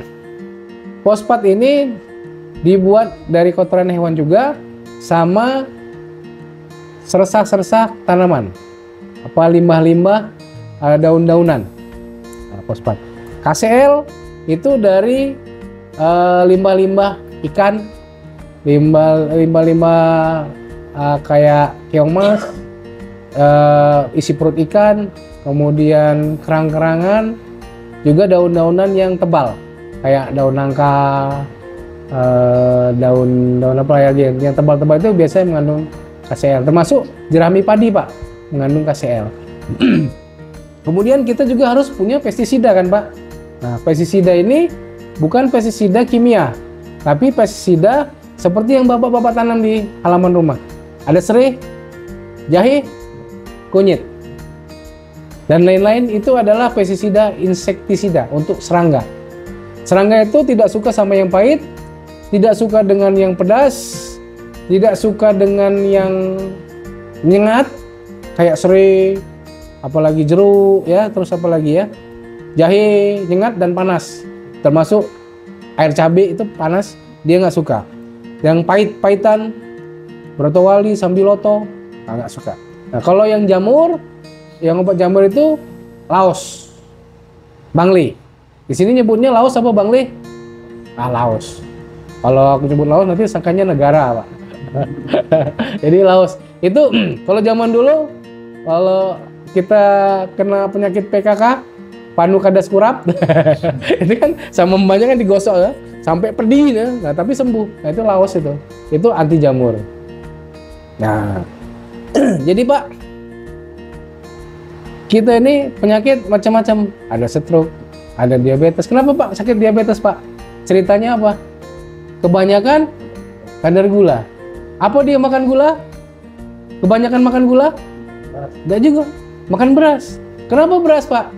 Fosfat ini dibuat dari kotoran hewan juga, sama sersah-sersah tanaman, apa limbah-limbah daun-daunan. Nah, fosfat. KCl itu dari limbah-limbah ikan, limbah-limbah kayak keong mas, isi perut ikan, kemudian kerang-kerangan, juga daun-daunan yang tebal kayak daun nangka, daun apa ya, yang tebal-tebal itu biasanya mengandung KCl, termasuk jerami padi, Pak, mengandung KCl. Kemudian kita juga harus punya pestisida kan, Pak. Nah, pestisida ini bukan pestisida kimia, tapi pestisida seperti yang bapak-bapak tanam di halaman rumah. Ada serai, jahe, kunyit, dan lain-lain. Itu adalah pestisida insektisida untuk serangga. Serangga itu tidak suka sama yang pahit, tidak suka dengan yang pedas, tidak suka dengan yang nyengat, kayak serai, apalagi jeruk, ya, terus apa lagi ya, jahe, nyengat dan panas. Termasuk air cabai itu panas, dia nggak suka. Yang pahit-pahitan, brotowali, sambiloto, nggak suka. Nah, kalau yang jamur, yang obat jamur itu laos, bangli. Di sini nyebutnya laos apa bangli? Ah, laos. Kalau aku nyebut laos nanti sangkanya negara, Pak. Jadi laos itu kalau zaman dulu Kalau kita kena penyakit PKK, panu kadas kurap, itu kan sama mbaknya kan digosok ya, sampai pedih ya. Nah, tapi sembuh. Nah, itu laos itu anti jamur. Nah, jadi Pak, kita ini penyakit macam-macam. Ada stroke, ada diabetes. Kenapa Pak sakit diabetes Pak? Ceritanya apa? Kebanyakan kadar gula. Apa dia makan gula? Kebanyakan makan gula? Enggak juga. Makan beras. Kenapa beras Pak?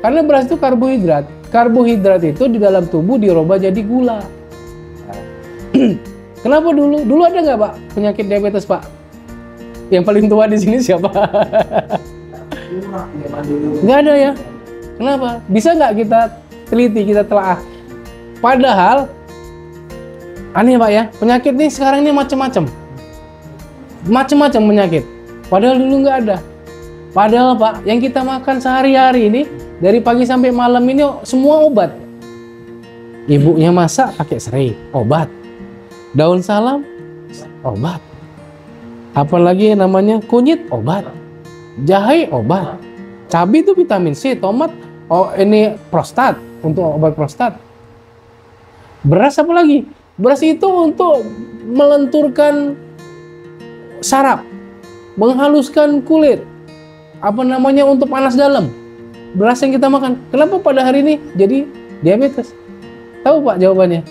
Karena beras itu karbohidrat. Karbohidrat itu di dalam tubuh dirubah jadi gula. Kenapa dulu? Dulu ada nggak Pak penyakit diabetes Pak? Yang paling tua di sini siapa? Nggak ada ya? Kenapa? Bisa nggak kita teliti, kita telaah? Padahal aneh Pak ya, penyakit nih sekarang ini macam-macam. Macam-macam penyakit. Padahal dulu nggak ada. Padahal Pak, yang kita makan sehari-hari ini dari pagi sampai malam ini semua obat. Ibunya masak pakai serai, obat. Daun salam, obat. Apalagi namanya kunyit, obat. Jahe, obat. Cabai itu vitamin C, tomat, ini prostat, untuk obat prostat. Beras apa lagi? Beras itu untuk melenturkan saraf, menghaluskan kulit, apa namanya untuk panas dalam. Beras yang kita makan. Kenapa pada hari ini jadi diabetes? Tahu Pak jawabannya?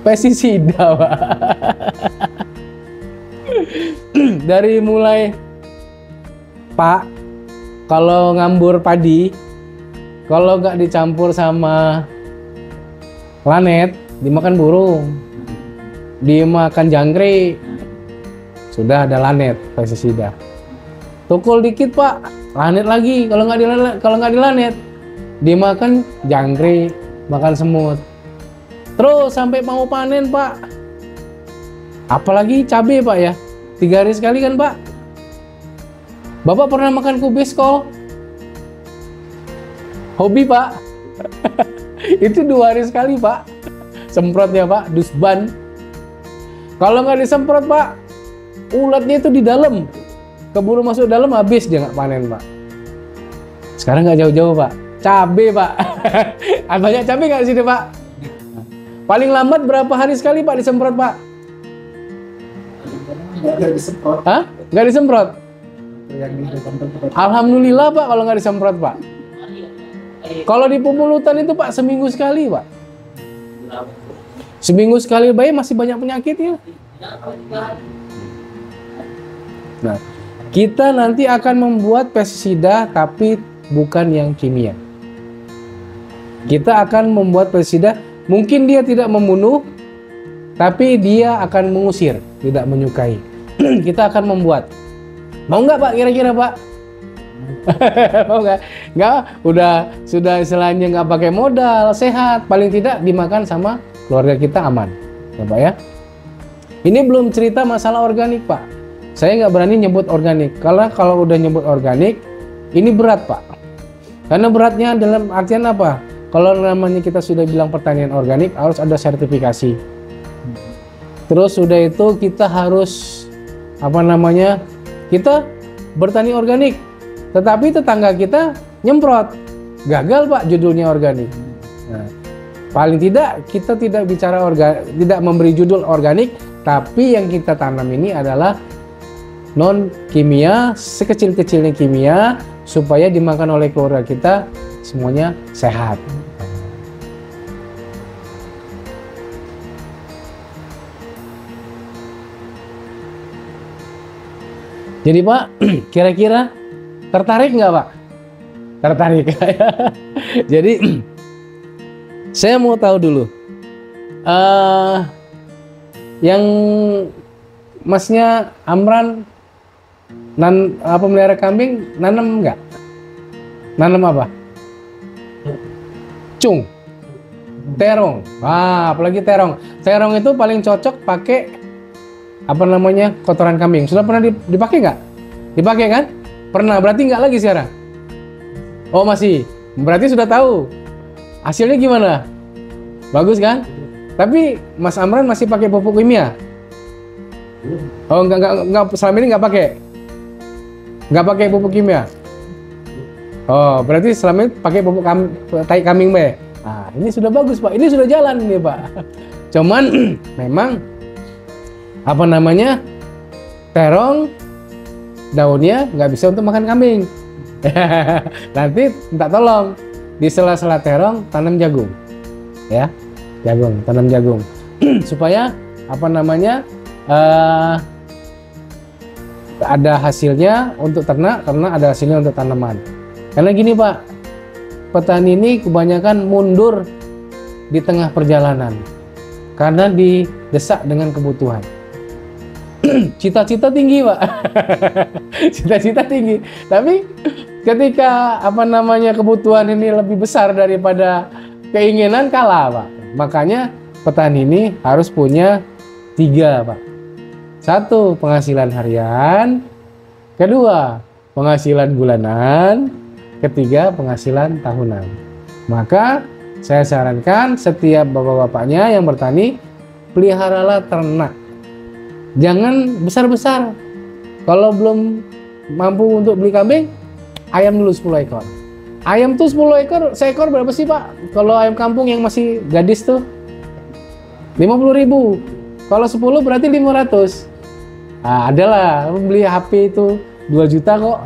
Pestisida Pak. Dari mulai Pak, kalau ngambur padi, kalau nggak dicampur sama lanet, dimakan burung, dimakan jangkrik, sudah ada lanet, pestisida. Tukul dikit Pak, lanet lagi. Kalau nggak dilanet, dimakan jangkrik, makan semut. Terus sampai mau panen Pak. Apalagi cabai Pak ya, 3 hari sekali kan Pak. Bapak pernah makan kubis kol? Hobi Pak. Itu 2 hari sekali Pak. Semprotnya Pak, dusban. Kalau nggak disemprot Pak, ulatnya itu di dalam. Keburu masuk dalam, habis dia nggak panen Pak. Sekarang nggak jauh-jauh Pak. Cabai Pak. Banyak cabai nggak di sini Pak? Paling lambat berapa hari sekali Pak disemprot Pak? Nggak disemprot. Hah? Nggak disemprot? Alhamdulillah Pak kalau nggak disemprot Pak. Kalau di pemulutan itu Pak seminggu sekali Pak. Seminggu sekali bayi masih banyak penyakitnya. Nah, kita nanti akan membuat pestisida tapi bukan yang kimia. Kita akan membuat pestisida, mungkin dia tidak membunuh, tapi dia akan mengusir, tidak menyukai. Kita akan membuat. Mau nggak Pak kira-kira Pak? Mau nggak? Nggak, sudah istilahnya nggak pakai modal, sehat, paling tidak dimakan sama keluarga kita aman, ya Pak ya. Ini belum cerita masalah organik Pak. Saya nggak berani nyebut organik, karena kalau udah nyebut organik, ini berat Pak. Karena beratnya dalam artian apa? Kalau namanya kita sudah bilang pertanian organik, harus ada sertifikasi. Terus sudah itu kita harus, apa namanya, kita bertani organik. Tetapi tetangga kita nyemprot. Gagal Pak judulnya organik. Nah, paling tidak kita tidak bicara tidak memberi judul organik, tapi yang kita tanam ini adalah non kimia, sekecil-kecilnya kimia, supaya dimakan oleh keluarga kita semuanya sehat. Jadi Pak, kira-kira tertarik nggak Pak? Tertarik. Jadi saya mau tahu dulu, yang Masnya Amran melihara kambing, nanam nggak? Nanam apa? Cung, terong. Apalagi terong. Terong itu paling cocok pakai apa namanya, kotoran kambing. Sudah pernah dipakai nggak? Dipakai kan? Pernah. Berarti nggak lagi sekarang? Oh masih. Berarti sudah tahu. Hasilnya gimana? Bagus kan? Tapi Mas Amran masih pakai pupuk kimia? Oh enggak selama ini nggak pakai? Nggak pakai pupuk kimia? Oh, berarti selama ini pakai pupuk tai kambing Pak. Nah, ini sudah bagus Pak, ini sudah jalan ini Pak. Cuman memang apa namanya, terong daunnya nggak bisa untuk makan kambing. Nanti minta tolong di sela-sela terong tanam jagung, ya, jagung, tanam jagung supaya apa namanya ada hasilnya untuk ternak, karena ada hasilnya untuk tanaman. Karena gini Pak, petani ini kebanyakan mundur di tengah perjalanan karena didesak dengan kebutuhan. Cita-cita tinggi Pak, cita-cita tinggi, tapi ketika apa namanya kebutuhan ini lebih besar daripada keinginan, kalah Pak. Makanya petani ini harus punya 3 Pak. 1, penghasilan harian, 2, penghasilan bulanan, 3, penghasilan tahunan. Maka saya sarankan setiap bapak-bapaknya yang bertani, peliharalah ternak. Jangan besar-besar. Kalau belum mampu untuk beli kambing, ayam dulu 10 ekor. Ayam tuh 10 ekor, seekor berapa sih Pak? Kalau ayam kampung yang masih gadis tuh 50.000. Kalau 10 berarti 500. Nah, adalah beli HP itu 2 juta kok.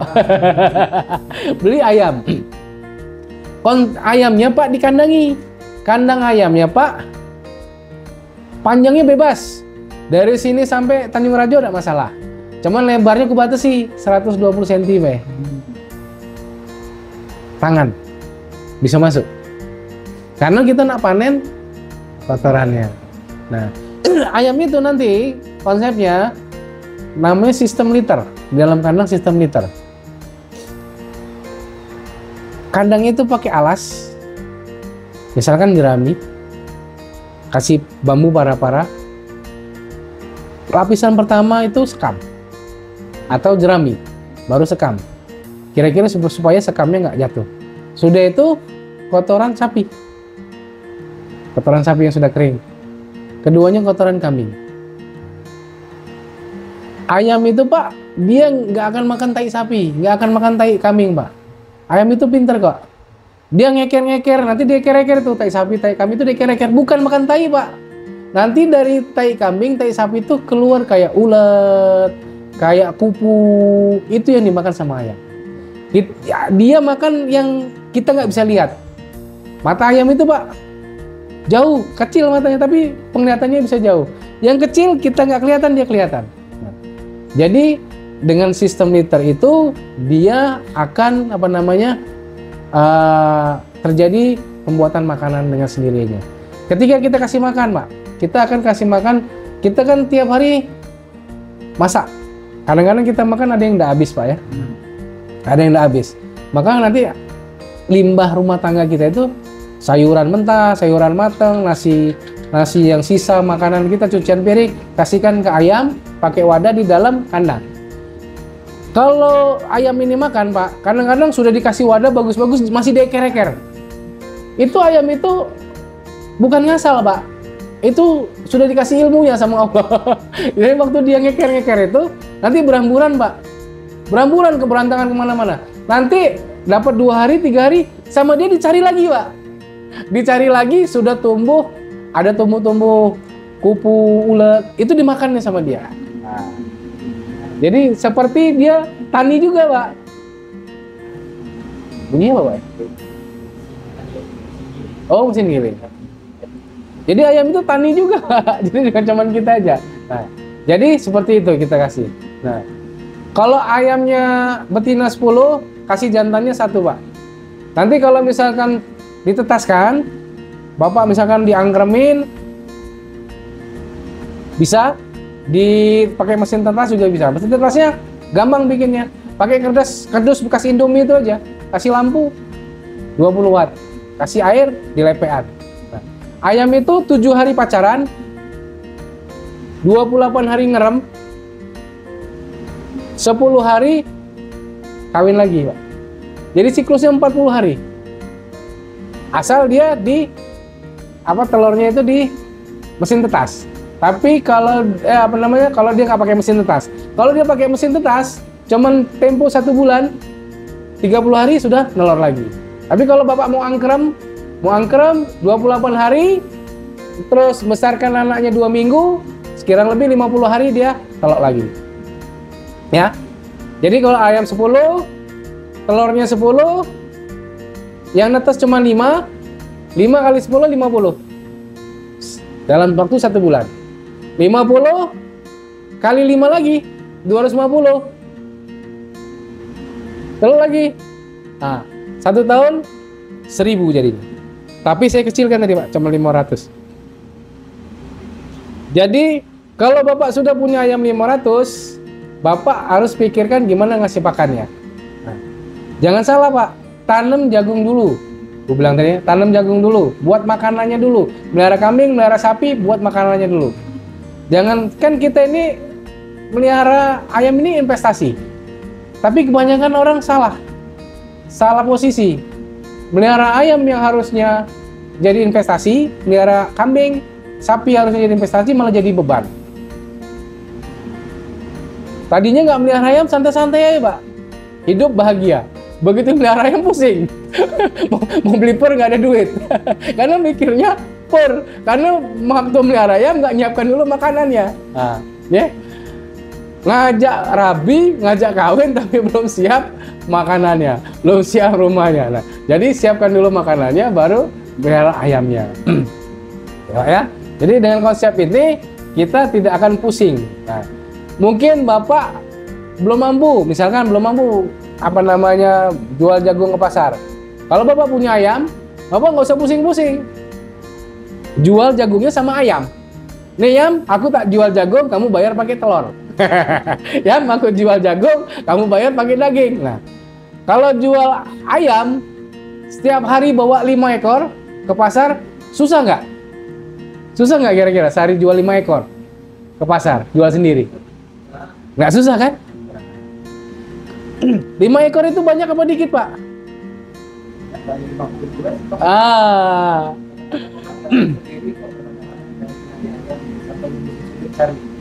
Beli ayam. Ayamnya Pak dikandangi. Kandang ayamnya Pak panjangnya bebas. Dari sini sampai Tanjung Rajo tidak masalah. Cuman lebarnya kubatasi 120 cm. Tangan bisa masuk. Karena kita nak panen kotorannya. Nah, ayam itu nanti konsepnya namanya sistem liter. Di dalam kandang sistem liter. Kandang itu pakai alas. Misalkan jerami. Kasih bambu para-para. Lapisan pertama itu sekam atau jerami, baru sekam. Kira-kira supaya sekamnya nggak jatuh. Sudah itu kotoran sapi yang sudah kering. Keduanya kotoran kambing. Ayam itu Pak, dia nggak akan makan tai sapi, nggak akan makan tai kambing Pak. Ayam itu pinter kok. Dia ngeker-ngeker, nanti dia eker-eker tuh tai sapi, tai kambing itu dia eker-eker, bukan makan tai Pak. Nanti dari tai kambing, tai sapi itu keluar kayak ulet, kayak kupu, itu yang dimakan sama ayam. Dia makan yang kita nggak bisa lihat. Mata ayam itu Pak, jauh, kecil matanya, tapi penglihatannya bisa jauh. Yang kecil kita nggak kelihatan, dia kelihatan. Jadi dengan sistem liter itu, dia akan apa namanya terjadi pembuatan makanan dengan sendirinya. Ketika kita kasih makan Pak, kita akan kasih makan, kita kan tiap hari masak. Kadang-kadang kita makan ada yang nggak habis Pak ya. Ada yang nggak habis. Maka nanti limbah rumah tangga kita itu sayuran mentah, sayuran matang, nasi yang sisa makanan kita, cucian piring, kasihkan ke ayam pakai wadah di dalam kandang. Kalau ayam ini makan Pak, kadang-kadang sudah dikasih wadah bagus-bagus masih dieker-eker. Itu ayam itu bukan ngasal Pak. Itu sudah dikasih ilmunya sama Allah. Jadi waktu dia ngeker-ngeker itu, nanti beramburan Pak. Beramburan, keberantakan kemana-mana. Nanti dapat 2 hari, 3 hari, sama dia dicari lagi Pak. Dicari lagi, sudah tumbuh, ada tumbuh-tumbuh kupu, ulet, itu dimakannya sama dia. Nah, jadi seperti dia tani juga Pak. Bunyi apa Pak? Oh, mesin giling. Jadi ayam itu tani juga, jadi bukan cuma kita aja. Nah, jadi seperti itu kita kasih. Nah, kalau ayamnya betina 10, kasih jantannya 1 Pak. Nanti kalau misalkan ditetaskan, Bapak misalkan diangkremin, bisa dipakai mesin tetas juga bisa. Mesin tetasnya gampang bikinnya. Pakai kardus bekas Indomie itu aja, kasih lampu 20 watt, kasih air di lepean. Ayam itu 7 hari pacaran, 28 hari ngerem, 10 hari kawin lagi Pak. Jadi siklusnya 40 hari. Asal dia telurnya itu di mesin tetas. Tapi kalau kalau dia nggak pakai mesin tetas. Kalau dia pakai mesin tetas, cuman tempo 1 bulan, 30 hari sudah nelor lagi. Tapi kalau Bapak mau angkrem 28 hari, terus besarkan anaknya 2 minggu, sekirang lebih 50 hari dia telur lagi. Ya. Jadi kalau ayam 10, telurnya 10, yang netes cuma 5 kali 10, 50. Dalam waktu 1 bulan. 50 kali 5 lagi, 250. Telur lagi. Nah, 1 tahun 1000 jadinya. Tapi saya kecilkan tadi Pak, cuma 500. Jadi kalau Bapak sudah punya ayam 500, Bapak harus pikirkan gimana ngasih pakannya. Nah, jangan salah Pak, tanam jagung dulu. Gue bilang tadi, tanam jagung dulu, buat makanannya dulu. Melihara kambing, melihara sapi, buat makanannya dulu. Jangan, kan kita ini melihara ayam ini investasi. Tapi kebanyakan orang salah posisi. Melihara ayam yang harusnya jadi investasi, melihara kambing, sapi harusnya jadi investasi, malah jadi beban. Tadinya nggak melihara ayam, santai-santai aja Pak, hidup bahagia. Begitu melihara ayam pusing, mau beli per nggak ada duit, karena mikirnya per, karena waktu melihara ayam nggak nyiapkan dulu makanannya. Nah, ya. Ngajak rabi, ngajak kawin tapi belum siap makanannya, belum siap rumahnya. Nah, jadi siapkan dulu makanannya baru melihara ayamnya. Ya. Jadi dengan konsep ini kita tidak akan pusing. Nah, mungkin Bapak belum mampu, misalkan belum mampu jual jagung ke pasar. Kalau Bapak punya ayam, Bapak nggak usah pusing-pusing. Jual jagungnya sama ayam. Nih Yam, aku tak jual jagung, kamu bayar pakai telur. Ya, aku jual jagung, kamu bayar pakai daging. Nah, kalau jual ayam, setiap hari bawa 5 ekor ke pasar, susah nggak? Susah nggak kira-kira sehari jual 5 ekor ke pasar, jual sendiri? Nggak susah kan? 5 ekor itu banyak apa dikit Pak?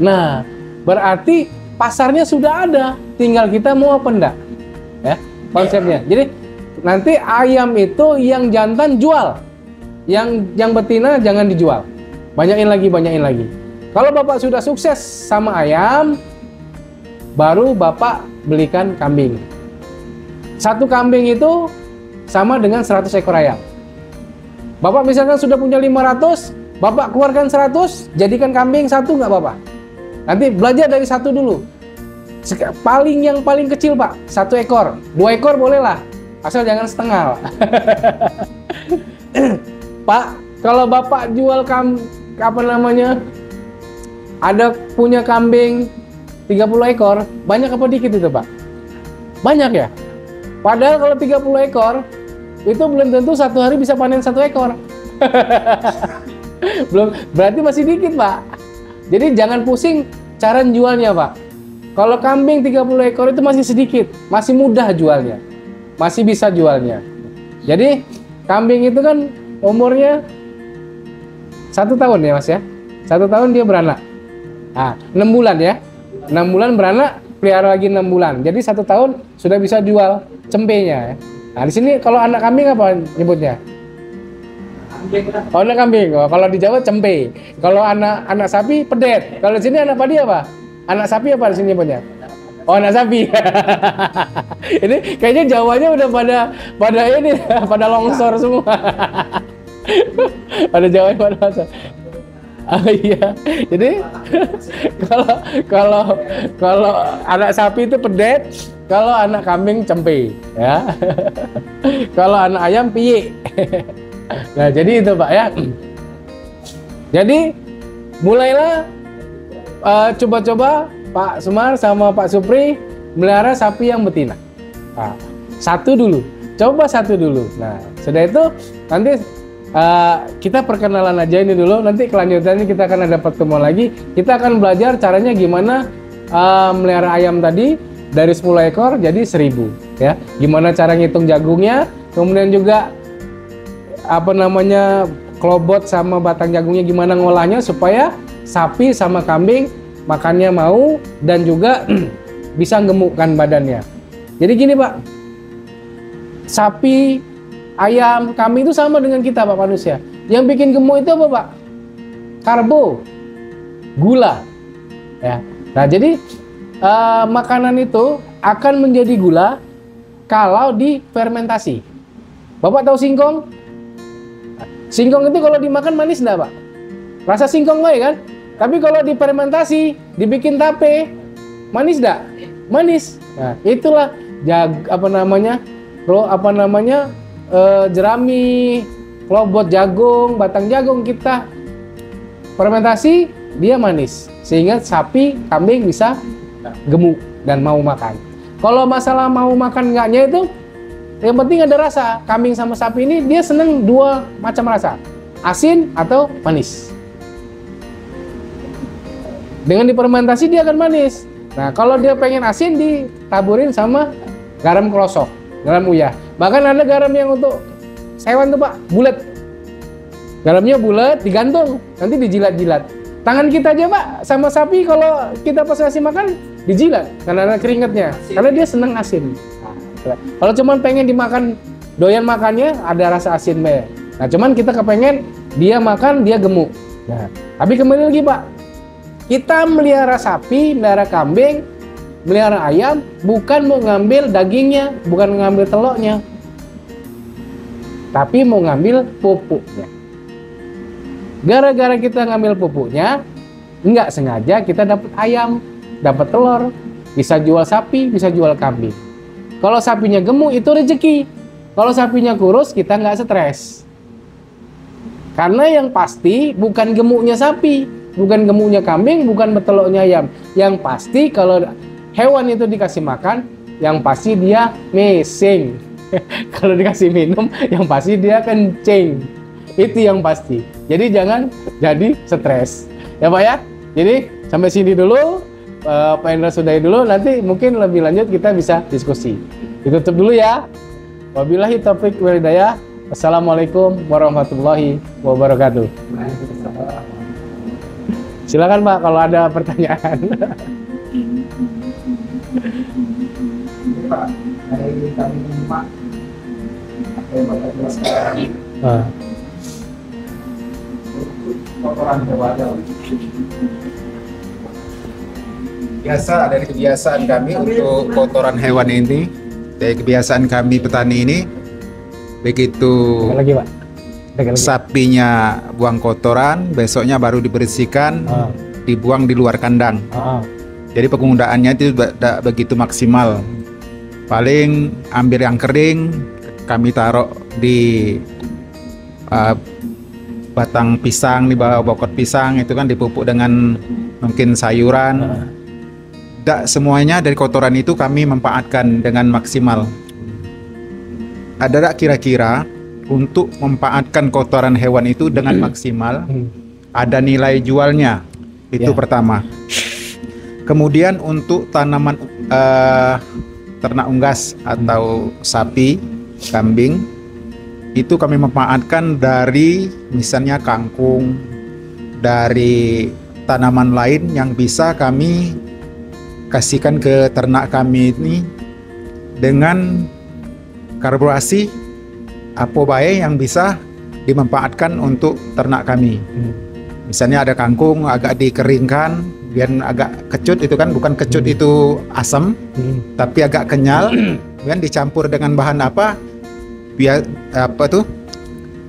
Nah, berarti pasarnya sudah ada, tinggal kita mau apa enggak, ya konsepnya. Jadi nanti ayam itu yang jantan jual, yang betina jangan dijual, banyakin lagi. Kalau Bapak sudah sukses sama ayam, baru Bapak belikan kambing. 1 kambing itu sama dengan 100 ekor ayam. Bapak misalkan sudah punya 500, Bapak keluarkan 100, jadikan kambing 1 nggak Bapak? Nanti belajar dari 1 dulu. Yang paling kecil Pak, 1 ekor, 2 ekor boleh lah, asal jangan setengah. Pak, kalau Bapak jual ada punya kambing 30 ekor, banyak apa dikit itu Pak? Banyak ya? Padahal kalau 30 ekor, itu belum tentu 1 hari bisa panen 1 ekor. Belum, berarti masih dikit Pak. Jadi jangan pusing cara jualnya Pak. Kalau kambing 30 ekor itu masih sedikit, masih mudah jualnya, masih bisa jualnya. Jadi kambing itu kan umurnya 1 tahun ya Mas ya. 1 tahun dia beranak. Nah, 6 bulan ya. 6 bulan beranak, pelihara lagi 6 bulan. Jadi 1 tahun sudah bisa jual cempenya. Nah, di sini kalau anak kambing apa nyebutnya? Oh, anak kambing. Oh, kalau di Jawa cempe. Kalau anak sapi pedet. Kalau di sini anak padi apa? Anak sapi apa di sini nyebutnya? Oh, anak sapi. Ini kayaknya Jawanya udah pada ini, pada longsor semua. Pada Jawa pada longsor. Oh iya. Jadi kalau anak sapi itu pedet, kalau anak kambing cempe, ya. Kalau anak ayam piye. Nah, jadi itu Pak ya. Jadi mulailah coba-coba Pak Sumar sama Pak Supri melihara sapi yang betina. Nah, 1 dulu, coba 1 dulu. Nah, sudah itu nanti kita perkenalan aja ini dulu. Nanti kelanjutannya kita akan ada pertemuan lagi. Kita akan belajar caranya gimana melihara ayam tadi dari 10 ekor jadi 1000, ya. Gimana cara ngitung jagungnya, kemudian juga klobot sama batang jagungnya gimana ngolahnya supaya sapi sama kambing makannya mau, dan juga bisa gemukkan badannya. Jadi gini Pak, sapi, ayam, kambing itu sama dengan kita Pak manusia. Yang bikin gemuk itu apa Pak? Karbo, gula. Ya. Nah jadi makanan itu akan menjadi gula kalau difermentasi. Bapak tahu singkong? Singkong itu kalau dimakan manis enggak Pak? Rasa singkong baik kan? Tapi kalau difermentasi, dibikin tape, manis enggak? Manis. Nah, itulah jerami, klobot jagung, batang jagung kita fermentasi, dia manis. Sehingga sapi, kambing bisa gemuk dan mau makan. Kalau masalah mau makan enggaknya itu, yang penting ada rasa. Kambing sama sapi ini dia seneng dua macam rasa, asin atau manis. Dengan difermentasi dia akan manis. Nah kalau dia pengen asin ditaburin sama garam krosok, garam uyah. Bahkan ada garam yang untuk hewan tuh Pak, bulat. Garamnya bulat, digantung, nanti dijilat-jilat. Tangan kita aja Pak, sama sapi kalau kita pas ngasih makan, dijilat. Karena ada keringatnya, karena dia senang asin. Kalau cuman pengen dimakan, doyan makannya, ada rasa asin be. Nah cuman kita kepengen, dia makan, dia gemuk. Nah, tapi kembali lagi Pak, kita melihara sapi, melihara kambing, melihara ayam, bukan mau ngambil dagingnya, bukan ngambil telurnya, tapi mau ngambil pupuknya. Gara-gara kita ngambil pupuknya, nggak sengaja kita dapat ayam, dapat telur, bisa jual sapi, bisa jual kambing. Kalau sapinya gemuk itu rezeki. Kalau sapinya kurus kita nggak stres. Karena yang pasti bukan gemuknya sapi, bukan gemuknya kambing, bukan beteloknya ayam. Yang pasti kalau hewan itu dikasih makan, yang pasti dia ngising. Kalau dikasih minum, yang pasti dia kencing. Itu yang pasti. Jadi jangan jadi stres. Ya Pak ya. Jadi sampai sini dulu. Pak Indra sudahi dulu. Nanti mungkin lebih lanjut kita bisa diskusi. Ditutup dulu ya. Wabillahi taufiq wal hidayah. Wassalamualaikum warahmatullahi wabarakatuh. Silakan Pak kalau ada pertanyaan. Pak, dari kami Pak, apa yang Bapak jelaskan? Kotoran hewan. Biasa dari kebiasaan kami untuk kotoran hewan ini, dari kebiasaan kami petani ini, begitu Lagi Pak. sapinya buang kotoran, besoknya baru dibersihkan, dibuang di luar kandang. Jadi penggunaannya itu tidak begitu maksimal. Paling ambil yang kering, kami taruh di batang pisang, di bawah pokok pisang, itu kan dipupuk dengan mungkin sayuran. Tidak semuanya dari kotoran itu kami manfaatkan dengan maksimal. Ada tak kira-kira untuk memanfaatkan kotoran hewan itu dengan maksimal, ada nilai jualnya, itu pertama. Kemudian untuk tanaman ternak unggas atau sapi, kambing, itu kami memanfaatkan dari misalnya kangkung, dari tanaman lain yang bisa kami kasihkan ke ternak kami ini dengan karbonasi apa baik yang bisa dimanfaatkan untuk ternak kami. Misalnya ada kangkung agak dikeringkan biar agak kecut, itu kan bukan kecut itu asam, tapi agak kenyal, kemudian dicampur dengan bahan apa? Biar apa tuh?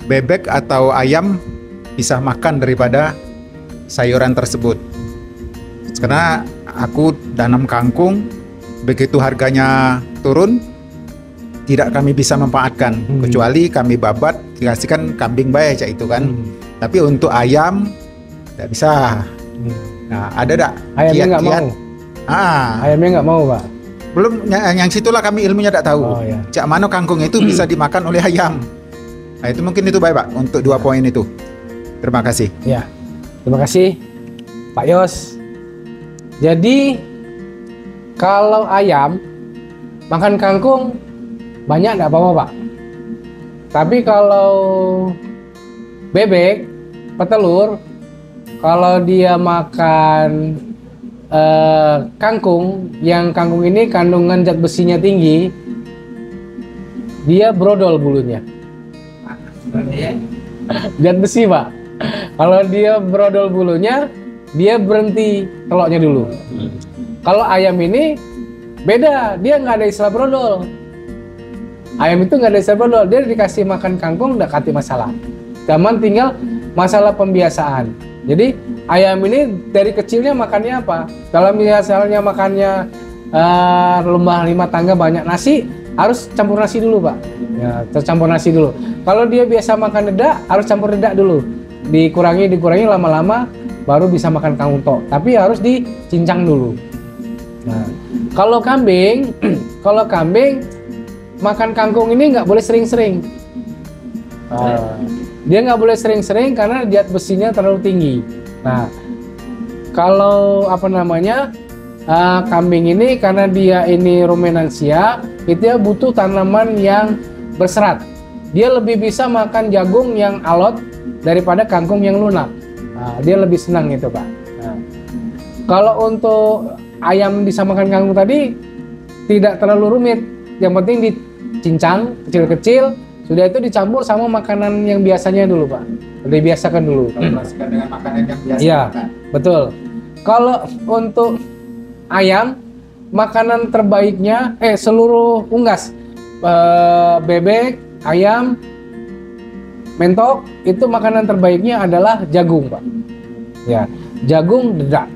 Bebek atau ayam bisa makan daripada sayuran tersebut. Karena aku tanam kangkung, begitu harganya turun, tidak kami bisa manfaatkan, kecuali kami babat dikasihkan kambing baik itu kan. Tapi untuk ayam tidak bisa. Nah, ada tak Ayamnya nggak mau. Ayamnya nggak mau Pak. Belum, yang situlah kami ilmunya tidak tahu. Cak mana kangkung itu bisa dimakan oleh ayam. Nah, itu mungkin itu baik Pak untuk 2 poin itu. Terima kasih. Ya, terima kasih Pak Yos. Jadi kalau ayam makan kangkung banyak nggak apa-apa Pak. Tapi kalau bebek, petelur, kalau dia makan kangkung, yang kangkung ini kandungan zat besinya tinggi, dia brodol bulunya. Zat besi, Pak. Kalau dia brodol bulunya, dia berhenti teloknya dulu. Kalau ayam ini beda, dia nggak ada istilah brodol. Ayam itu nggak ada istilah brodol, dia dikasih makan kangkung udah kati masalah. Cuman tinggal masalah pembiasaan. Jadi ayam ini dari kecilnya makannya apa? Kalau misalnya makannya rumah 5 tangga banyak nasi, harus campur nasi dulu, Pak. Ya, tercampur nasi dulu. Kalau dia biasa makan dedak, harus campur dedak dulu. Dikurangi lama-lama baru bisa makan kangkung tok. Tapi harus dicincang dulu. Nah, kalau kambing makan kangkung ini nggak boleh sering-sering. Dia nggak boleh sering-sering karena zat besinya terlalu tinggi. Nah, kalau kambing ini karena dia ini rumenansia, itu dia butuh tanaman yang berserat. Dia lebih bisa makan jagung yang alot daripada kangkung yang lunak. Nah, dia lebih senang itu, Pak. Nah, kalau untuk ayam bisa makan kangkung tadi tidak terlalu rumit. Yang penting dicincang kecil-kecil. Sudah itu dicampur sama makanan yang biasanya dulu, Pak. Dibiasakan dulu. Dibiasakan dengan makanan yang biasa. Iya, betul. Kalau untuk ayam, makanan terbaiknya, seluruh unggas, bebek, ayam, mentok, itu makanan terbaiknya adalah jagung, Pak. Ya, jagung, dedak.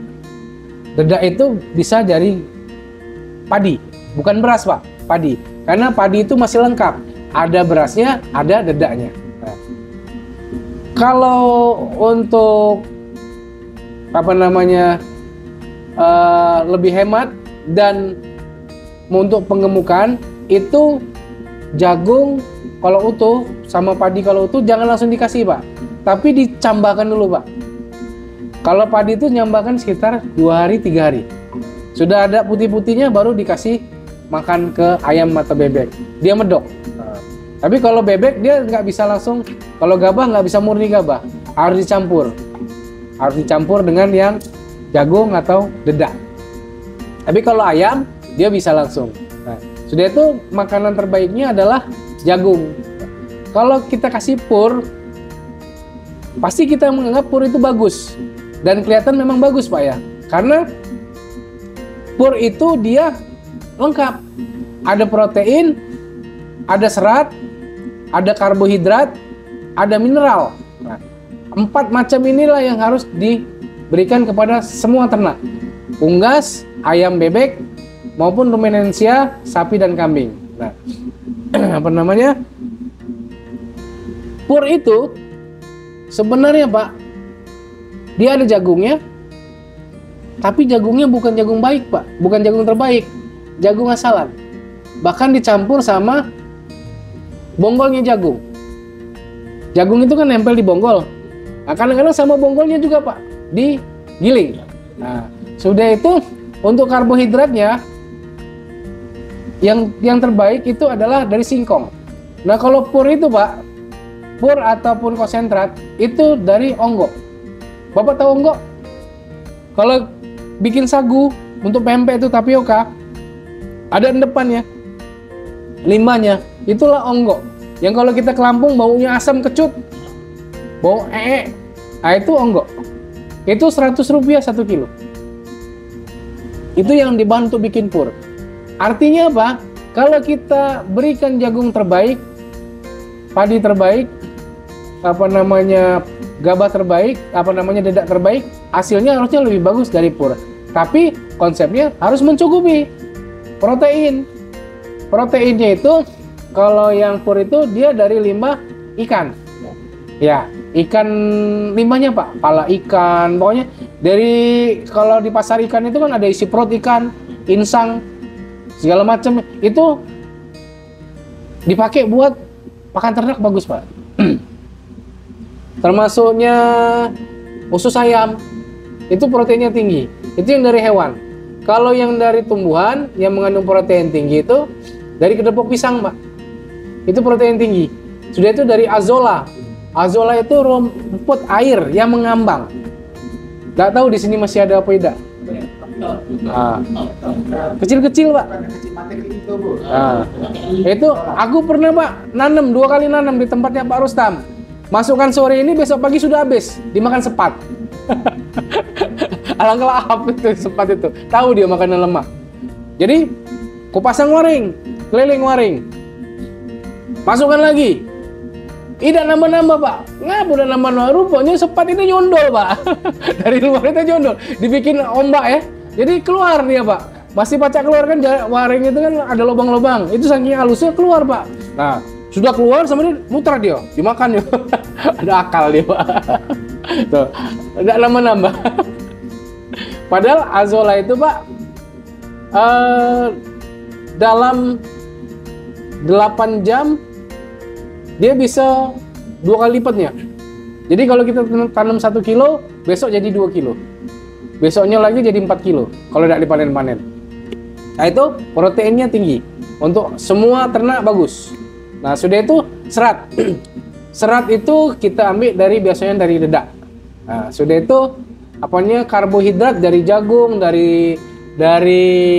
Dedak itu bisa dari padi, bukan beras, Pak. Padi. Karena padi itu masih lengkap. Ada berasnya, ada dedaknya. Nah, kalau untuk lebih hemat dan untuk penggemukan itu jagung kalau utuh sama padi kalau utuh jangan langsung dikasih, Pak. Tapi dicambahkan dulu, Pak. Kalau padi itu nyambahkan sekitar 2 hari 3 hari. Sudah ada putih-putihnya baru dikasih makan ke ayam atau bebek. Dia medok. Tapi kalau bebek dia nggak bisa langsung, kalau gabah nggak bisa murni gabah, harus dicampur dengan yang jagung atau dedak. Tapi kalau ayam dia bisa langsung. Nah, sudah itu makanan terbaiknya adalah jagung. Kalau kita kasih pur, pasti kita menganggap pur itu bagus dan kelihatan memang bagus, Pak, ya, karena pur itu dia lengkap, ada protein, ada serat, ada karbohidrat, ada mineral. Nah, 4 macam inilah yang harus diberikan kepada semua ternak. Unggas, ayam, bebek, maupun rumenansia, sapi dan kambing. Nah, pur itu sebenarnya, Pak, dia ada jagungnya, tapi jagungnya bukan jagung baik, Pak. Bukan jagung terbaik, jagung asalan. Bahkan dicampur sama bonggolnya jagung. Jagung itu kan nempel di bonggol. Nah, kadang-kadang sama bonggolnya juga, Pak, digiling. Nah, sudah itu untuk karbohidratnya yang terbaik itu adalah dari singkong. Nah, kalau pur itu, Pak, pur ataupun konsentrat itu dari onggok. Bapak tahu onggok? Kalau bikin sagu untuk pempek itu tapioka, ada endepannya, limbahnya. Itulah onggok. Yang kalau kita ke Lampung baunya asam kecut, bau nah itu onggok. Itu Rp100 1 kilo. Itu yang dibantu bikin pur. Artinya apa? Kalau kita berikan jagung terbaik, padi terbaik, gabah terbaik, dedak terbaik, hasilnya harusnya lebih bagus dari pur. Tapi konsepnya harus mencukupi protein. Proteinnya itu kalau yang pur itu dia dari limbah ikan. Ya, ikan limbahnya, Pak, pala ikan, pokoknya dari kalau di pasar ikan itu kan ada isi perut ikan, insang, segala macam itu dipakai buat pakan ternak bagus, Pak. Termasuknya usus ayam, itu proteinnya tinggi. Itu yang dari hewan. Kalau yang dari tumbuhan yang mengandung protein tinggi itu dari kedepok pisang, Pak. Itu protein tinggi. Sudah itu dari azolla. Azolla itu rumput air yang mengambang. Nggak tahu di sini masih ada apa tidak? Nah, kecil-kecil Pak. Nah, itu aku pernah Pak nanam 2 kali nanam di tempatnya Pak Rustam. Masukkan sore ini, besok pagi sudah habis dimakan sepat. Alangkah lahap itu sepat itu. Tahu dia makanan lemak. Jadi kupasang waring, keliling waring. Masukkan lagi. Tidak nambah-nambah Pak. Ngapa udah nambah-nambah? Rupanya sepat itu nyondol Pak. Dari luar itu nyondol. Dibikin ombak ya. Jadi keluar dia Pak. Masih pacak keluar kan, waring itu kan ada lubang-lubang. Itu saking halusnya keluar Pak. Nah, sudah keluar sama dia muter dia, dimakan ya. Ada akal dia Pak. Tuh, tidak nambah-nambah. Padahal azolla itu Pak dalam 8 jam dia bisa 2 kali lipatnya. Jadi kalau kita tanam 1 kilo, besok jadi 2 kilo. Besoknya lagi jadi 4 kilo kalau tidak dipanen-panen. Nah itu proteinnya tinggi. Untuk semua ternak bagus. Nah sudah itu serat. Serat itu kita ambil biasanya dari dedak. Nah sudah itu apanya karbohidrat dari jagung, dari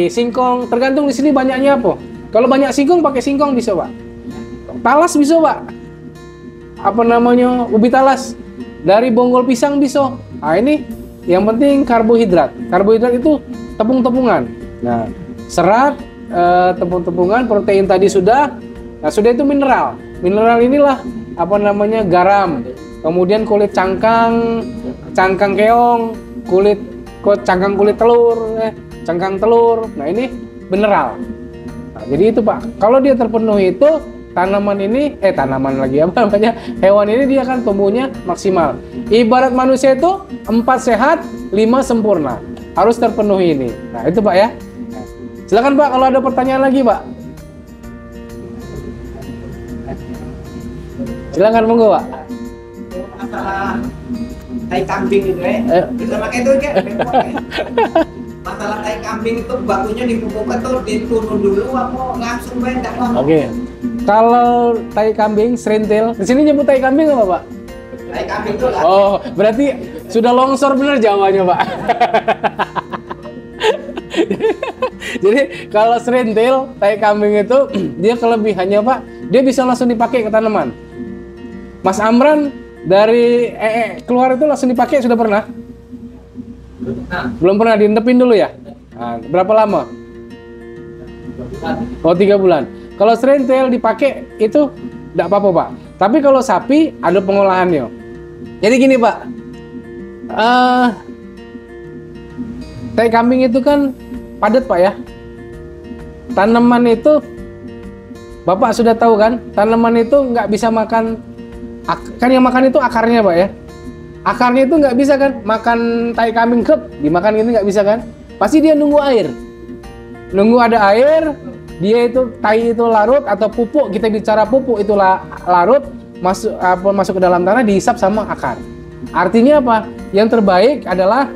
singkong. Tergantung di sini banyaknya apa. Kalau banyak singkong pakai singkong bisa Pak. Talas bisa Pak. Apa namanya, ubi talas. Dari bonggol pisang bisa. Nah ini yang penting karbohidrat. Karbohidrat itu tepung-tepungan. Nah serat, tepung-tepungan, protein tadi sudah. Nah sudah itu mineral. Mineral inilah apa namanya, garam. Kemudian kulit cangkang keong, cangkang kulit telur, cangkang telur. Nah ini mineral. Nah, jadi itu Pak. Kalau dia terpenuhi itu, tanaman ini, hewan ini dia akan tumbuhnya maksimal. Ibarat manusia itu 4 sehat, 5 sempurna. Harus terpenuhi ini. Nah itu Pak ya. Silakan Pak kalau ada pertanyaan lagi Pak. Silakan monggo Pak. Masalah tai kambing itu bersama kayak itu masalah tai kambing itu batunya dipupukkan tuh diturun dulu apa langsung banyak. Oke. Kalau tai kambing, serintil, di sini nyebut tai kambing apa Pak? Tai kambing itu lah. Oh, berarti sudah longsor bener Jawanya Pak. Jadi kalau serintil, tai kambing itu dia kelebihannya Pak, dia bisa langsung dipakai ke tanaman. Mas Amran dari keluar itu langsung dipakai sudah pernah? Belum pernah, diintepin dulu ya? Nah, berapa lama? 3 bulan. Kalau serintil dipakai itu tidak apa-apa Pak. Tapi kalau sapi ada pengolahannya. Jadi gini Pak, tai kambing itu kan padat Pak ya. Tanaman itu, Bapak sudah tahu kan, tanaman itu nggak bisa makan, kan yang makan itu akarnya Pak ya. Akarnya itu nggak bisa kan, makan tai kambing dimakan gitu nggak bisa kan. Pasti dia nunggu air. Nunggu ada air, dia itu tai itu larut atau pupuk, kita bicara pupuk itu larut, masuk ke dalam tanah, dihisap sama akar. Artinya apa? Yang terbaik adalah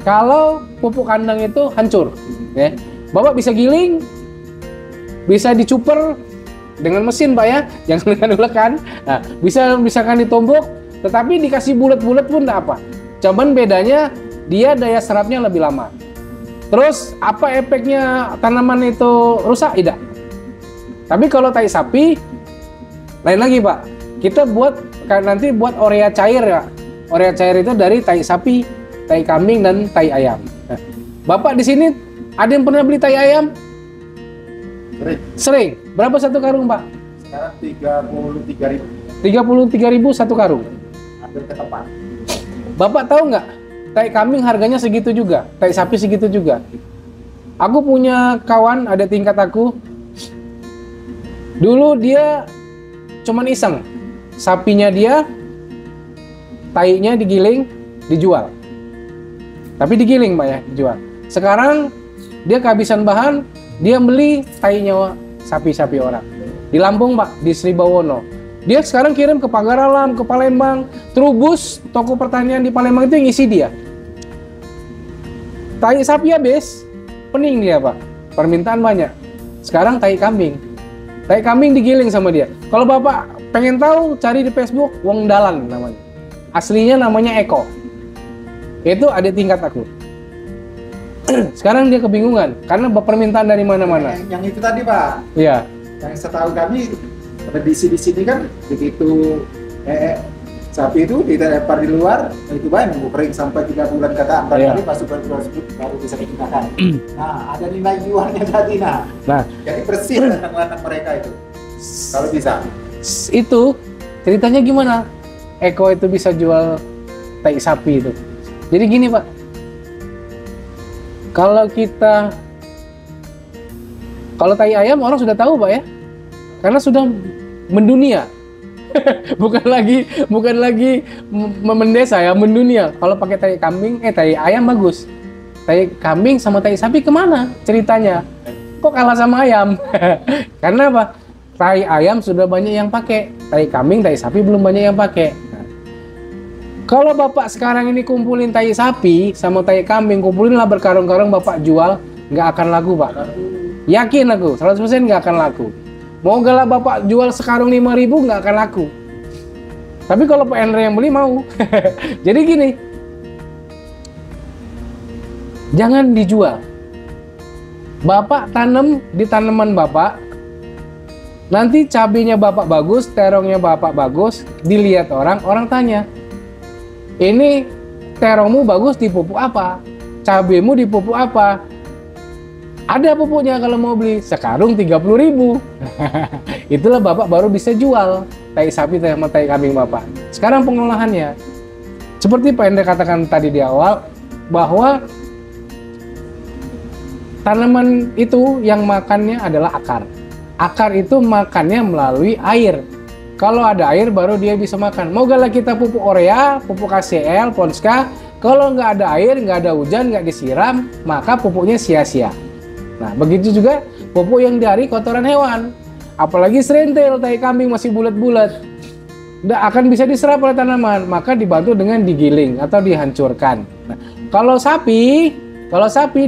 kalau pupuk kandang itu hancur, ya. Bapak bisa giling, bisa dicuper dengan mesin Pak ya, jangan dengan ulekan. Nah, bisa kan ditumbuk, tetapi dikasih bulat-bulat pun tidak apa. Cuman bedanya dia daya serapnya lebih lama. Terus apa efeknya tanaman itu rusak? Tidak. Tapi kalau tai sapi lain lagi Pak. Kita nanti buat urea cair ya. Urea cair itu dari tai sapi, tai kambing dan tai ayam. Nah, Bapak di sini ada yang pernah beli tai ayam? Sering. Berapa satu karung Pak? Sekarang 33.000. 33.000 satu karung. Hampir ke tepat. Bapak tahu nggak? Tai kambing harganya segitu juga, tai sapi segitu juga. Aku punya kawan, ada tingkat aku. Dulu dia cuman iseng. Sapinya dia, tainya digiling, dijual. Tapi digiling Pak ya, dijual. Sekarang dia kehabisan bahan, dia beli tainya sapi-sapi orang. Di Lampung Pak, di Sri Bawono. Dia sekarang kirim ke Pagar Alam, ke Palembang, Trubus, toko pertanian di Palembang itu yang isi dia. Tai sapi habis, pening dia Pak, permintaan banyak. Sekarang tai kambing digiling sama dia. Kalau Bapak pengen tahu, cari di Facebook, Wong Dalan namanya. Aslinya namanya Eko. Itu ada tingkat aku. Sekarang dia kebingungan karena permintaan dari mana-mana. Yang itu tadi Pak, Iya. yang setahu kami tradisi di sini kan begitu sapi itu dilempar di luar, itu banyak nunggu kering sampai 3 bulan kata Iya. kali masuk baru bisa digunakan. Nah, ada nilai jualnya tadi nah. Nah, Jadi bersih ladang-ladang mereka itu. Kalau bisa. itu ceritanya gimana? Eko itu bisa jual tai sapi itu. Jadi gini Pak, kalau tai ayam orang sudah tahu Pak ya, karena sudah mendunia. bukan lagi mendesa ya, mendunia. Kalau pakai tai kambing, tai ayam bagus. Tai kambing sama tai sapi kemana ceritanya? Kok kalah sama ayam? Karena apa? Tai ayam sudah banyak yang pakai, tai kambing, tai sapi belum banyak yang pakai. Nah, kalau Bapak sekarang ini kumpulin tai sapi sama tai kambing, kumpulinlah berkarung-karung Bapak jual, nggak akan laku Pak. Yakin aku, 100% nggak akan laku. Mau galak Bapak jual sekarung 5.000 nggak akan laku. Tapi kalau Pak Endre yang beli mau. Jadi gini, jangan dijual. Bapak tanam di tanaman Bapak, nanti cabenya Bapak bagus, terongnya Bapak bagus, dilihat orang tanya, ini terongmu bagus di pupuk apa? Cabemu di pupuk apa? Ada pupuknya kalau mau beli, sekarung 30.000. Itulah Bapak baru bisa jual tai sapi sama tai kambing Bapak. Sekarang pengolahannya, seperti Pak Endre katakan tadi di awal, bahwa tanaman itu yang makannya adalah akar. Akar itu makannya melalui air. Kalau ada air baru dia bisa makan. Mau gak kita pupuk urea, pupuk KCL, Ponska, kalau nggak ada air, nggak ada hujan, nggak disiram, maka pupuknya sia-sia. Nah, begitu juga pupuk yang dari kotoran hewan. Apalagi serentel, tai kambing masih bulat-bulat. Nggak akan bisa diserap oleh tanaman, maka dibantu dengan digiling atau dihancurkan. Nah, kalau sapi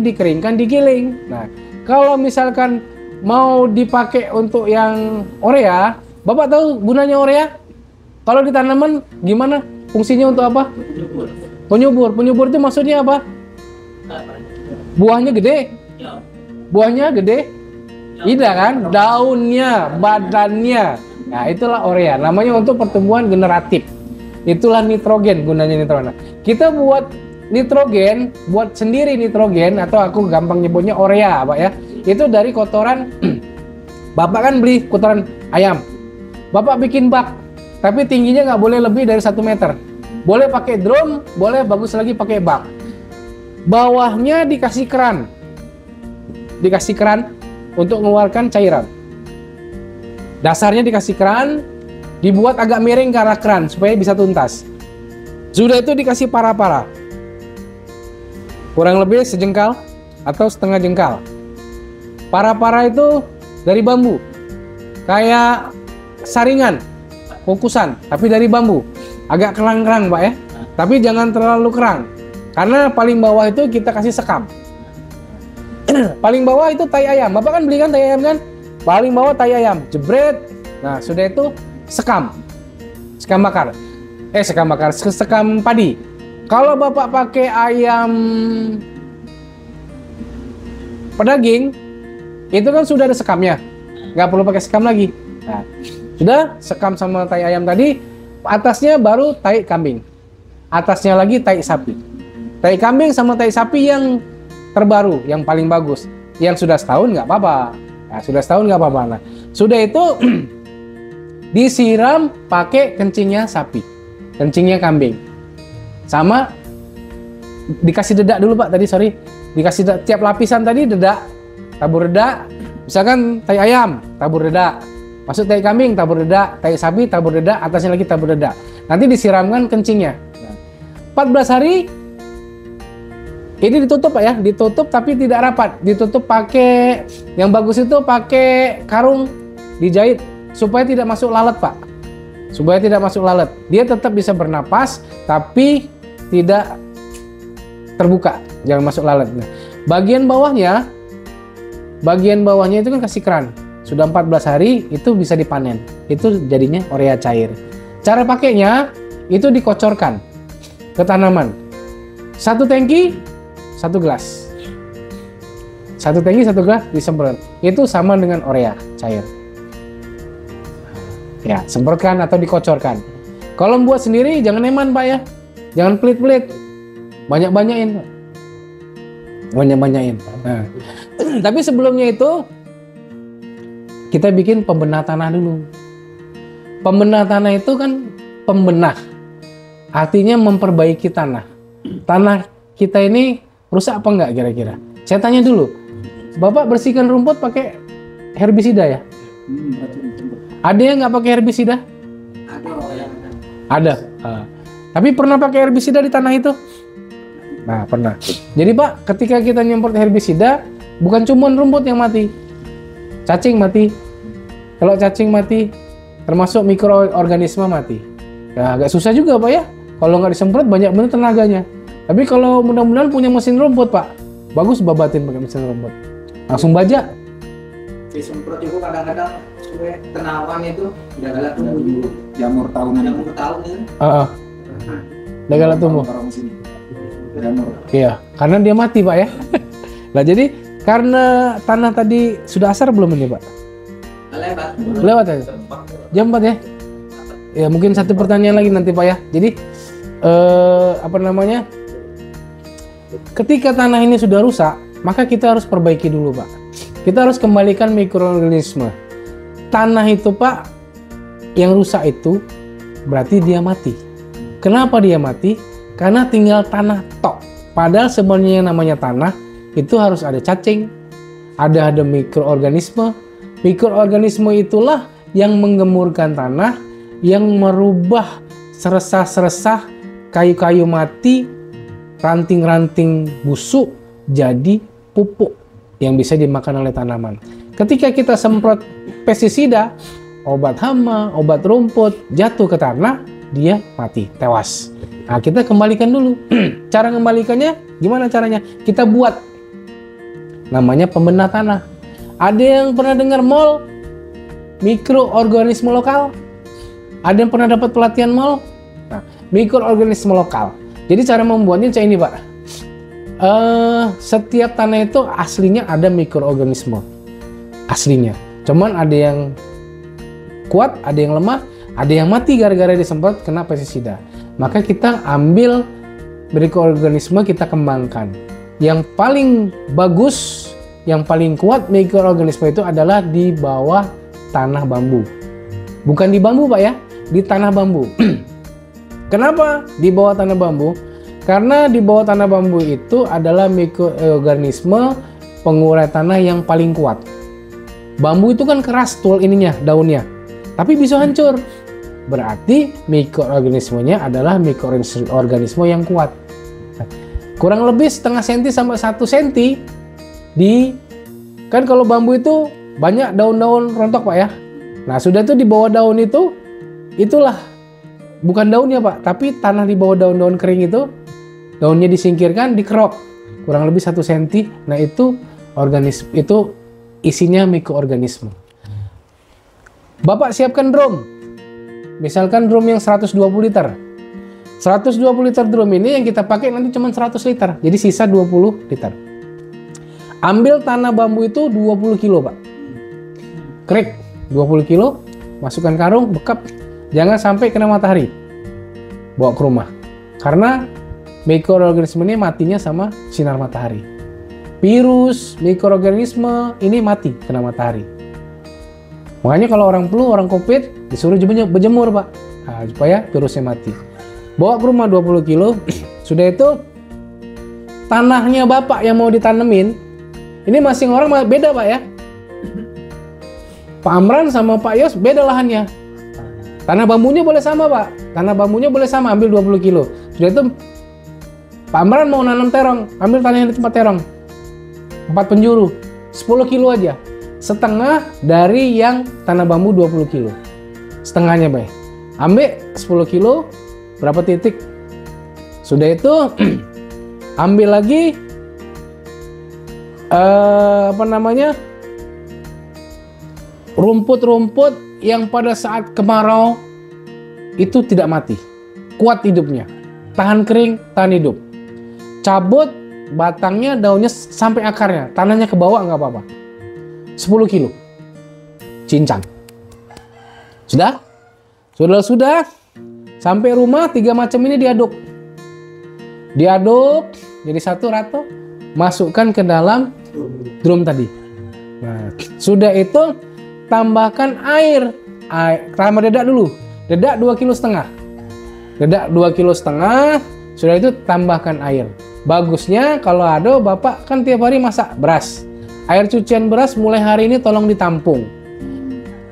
dikeringkan, digiling. Nah, kalau misalkan mau dipakai untuk yang urea, Bapak tahu gunanya urea? Kalau di tanaman gimana? Fungsinya untuk apa? Penyubur. Penyubur itu maksudnya apa? Buahnya gede. Buahnya gede? Tidak kan? Daunnya, badannya. Nah, itulah urea. Namanya untuk pertumbuhan generatif. Itulah nitrogen, gunanya nitrogen. Nah, kita buat nitrogen, buat sendiri nitrogen, atau aku gampang nyebutnya urea, Pak ya. Itu dari kotoran. Bapak kan beli kotoran ayam. Bapak bikin bak, tapi tingginya nggak boleh lebih dari 1 meter. Boleh pakai drum, boleh bagus lagi pakai bak. Bawahnya dikasih keran. Dikasih keran untuk mengeluarkan cairan. Dasarnya dikasih keran, dibuat agak miring ke arah keran supaya bisa tuntas. Sudah itu dikasih para-para. Kurang lebih sejengkal atau setengah jengkal. Para-para itu dari bambu. Kayak saringan, kukusan, tapi dari bambu. Agak kerang-kerang, Pak ya. Tapi jangan terlalu kerang. Karena paling bawah itu kita kasih sekam. Paling bawah itu tai ayam. Bapak kan beli kan tai ayam kan? Paling bawah tai ayam, jebret. Nah, sudah itu sekam. Sekam bakar. Sekam padi. Kalau Bapak pakai ayam pedaging, itu kan sudah ada sekamnya. Nggak perlu pakai sekam lagi. Nah, sudah sekam sama tai ayam tadi, atasnya baru tai kambing. Atasnya lagi tai sapi. Tai kambing sama tai sapi yang terbaru, yang paling bagus. Yang sudah setahun nggak apa-apa. Nah, sudah setahun nggak apa-apa. Nah, sudah itu disiram pakai kencingnya sapi, kencingnya kambing. Sama dikasih dedak dulu Pak tadi, sorry. Dikasih tiap lapisan tadi dedak, tabur dedak. Misalkan tai ayam, tabur dedak. Masuk tai kambing, tabur dedak. Tai sapi, tabur dedak. Atasnya lagi tabur dedak. Nanti disiramkan kencingnya. 14 hari ini ditutup Pak ya, ditutup tapi tidak rapat. Ditutup pakai, yang bagus itu pakai karung dijahit supaya tidak masuk lalat Pak. Supaya tidak masuk lalat. Dia tetap bisa bernapas tapi tidak terbuka, jangan masuk lalat. Nah, bagian bawahnya itu kan kasih keran. Sudah 14 hari itu bisa dipanen. Itu jadinya urea cair. Cara pakainya itu dikocorkan ke tanaman. 1 tangki, 1 gelas. 1 tangki 1 gelas disemprot. Itu sama dengan urea cair. Ya, semprotkan atau dikocorkan. Kalau buat sendiri jangan eman Pak ya. Jangan pelit-pelit. Banyak-banyakin Pak. Banyak-banyakin. Nah, tapi sebelumnya itu kita bikin pembenah tanah dulu. Pembenah tanah itu kan pembenah. Artinya memperbaiki tanah. Tanah kita ini rusak apa enggak kira-kira? Saya tanya dulu. Bapak bersihkan rumput pakai herbisida ya? Ada yang nggak pakai herbisida? Ada. Tapi pernah pakai herbisida di tanah itu? Nah, pernah. Jadi Pak, ketika kita nyemprot herbisida, bukan cuma rumput yang mati. Cacing mati. Kalau cacing mati, termasuk mikroorganisme mati. Ya, agak susah juga Pak ya. Kalau nggak disemprot banyak benar tenaganya. Tapi kalau mudah-mudahan punya mesin rumput Pak, bagus babatin pakai mesin rumput. Langsung baja. Disemprot itu kadang-kadang supaya tanaman itu udah galak tumbuh juga. Jamur tahunan. Jamur tahun itu. Udah galak tumbuh. Jamur. Iya, karena dia mati Pak ya. Nah jadi karena tanah tadi sudah asar belum ini Pak? Lewat. Lewat ya? Jam 4 ya? Ya mungkin satu pertanyaan lagi nanti Pak ya. Jadi apa namanya? Ketika tanah ini sudah rusak, maka kita harus perbaiki dulu Pak. Kita harus kembalikan mikroorganisme. Tanah itu Pak, yang rusak itu berarti dia mati. Kenapa dia mati? Karena tinggal tanah tok. Padahal sebenarnya yang namanya tanah itu harus ada cacing, ada mikroorganisme. Mikroorganisme itulah yang menggemurkan tanah, yang merubah seresah-seresah kayu-kayu mati, ranting-ranting busuk jadi pupuk yang bisa dimakan oleh tanaman. Ketika kita semprot pestisida, obat hama, obat rumput jatuh ke tanah, dia mati, tewas. Nah, kita kembalikan dulu. Cara kembalikannya gimana caranya? Kita buat namanya pembenah tanah. Ada yang pernah dengar MOL? Mikroorganisme lokal? Ada yang pernah dapat pelatihan MOL? Nah, mikroorganisme lokal. Jadi cara membuatnya kayak ini Pak. Setiap tanah itu aslinya ada mikroorganisme. Aslinya. Cuman ada yang kuat, ada yang lemah, ada yang mati gara-gara disemprot kena pestisida. Maka kita ambil mikroorganisme, kita kembangkan. Yang paling bagus, yang paling kuat mikroorganisme itu adalah di bawah tanah bambu. Bukan di bambu Pak ya, di tanah bambu. Kenapa di bawah tanah bambu? Karena di bawah tanah bambu itu adalah mikroorganisme pengurai tanah yang paling kuat. Bambu itu kan keras ininya, daunnya. Tapi bisa hancur. Berarti mikroorganismenya adalah mikroorganisme yang kuat. Kurang lebih setengah senti sampai 1 senti kan kalau bambu itu banyak daun-daun rontok Pak ya. Nah sudah itu di bawah daun itu, itulah bukan daunnya Pak, tapi tanah di bawah daun-daun kering itu, daunnya disingkirkan, dikerok kurang lebih 1 senti. Nah itu itu isinya mikroorganisme. Bapak siapkan drum. Misalkan drum yang 120 liter. 120 liter drum ini yang kita pakai nanti cuma 100 liter. Jadi sisa 20 liter. Ambil tanah bambu itu 20 kilo Pak. Krik 20 kilo. Masukkan karung, bekap. Jangan sampai kena matahari. Bawa ke rumah. Karena mikroorganisme ini matinya sama sinar matahari. Virus, mikroorganisme ini mati kena matahari. Makanya kalau orang flu, orang COVID disuruh berjemur Pak. Nah, supaya virusnya mati. Bawa ke rumah 20 kilo. Sudah itu tanahnya Bapak yang mau ditanemin. Ini masing orang beda Pak ya. Pak Amran sama Pak Yos beda lahannya. Tanah bambunya boleh sama Pak. Tanah bambunya boleh sama, ambil 20 kilo. Sudah itu Pak Amran mau nanam terong, ambil tanah yang di tempat terong. 4 penjuru, 10 kilo aja. Setengah dari yang tanah bambu 20 kilo. Setengahnya Pak. Ambil 10 kilo, berapa titik? Sudah itu ambil lagi rumput-rumput yang pada saat kemarau itu tidak mati, kuat hidupnya, tahan kering, tahan hidup. Cabut batangnya, daunnya sampai akarnya, tanahnya ke bawah nggak apa-apa. 10 kilo cincang. Sudah? Sudah. Sampai rumah 3 macam ini diaduk. Diaduk jadi satu rata, masukkan ke dalam drum tadi. Nah, sudah itu tambahkan air. Tambah dedak dulu. Dedak 2,5 kilo. Dedak 2,5 kilo. Sudah itu tambahkan air. Bagusnya kalau ada Bapak kan tiap hari masak beras. Air cucian beras mulai hari ini tolong ditampung.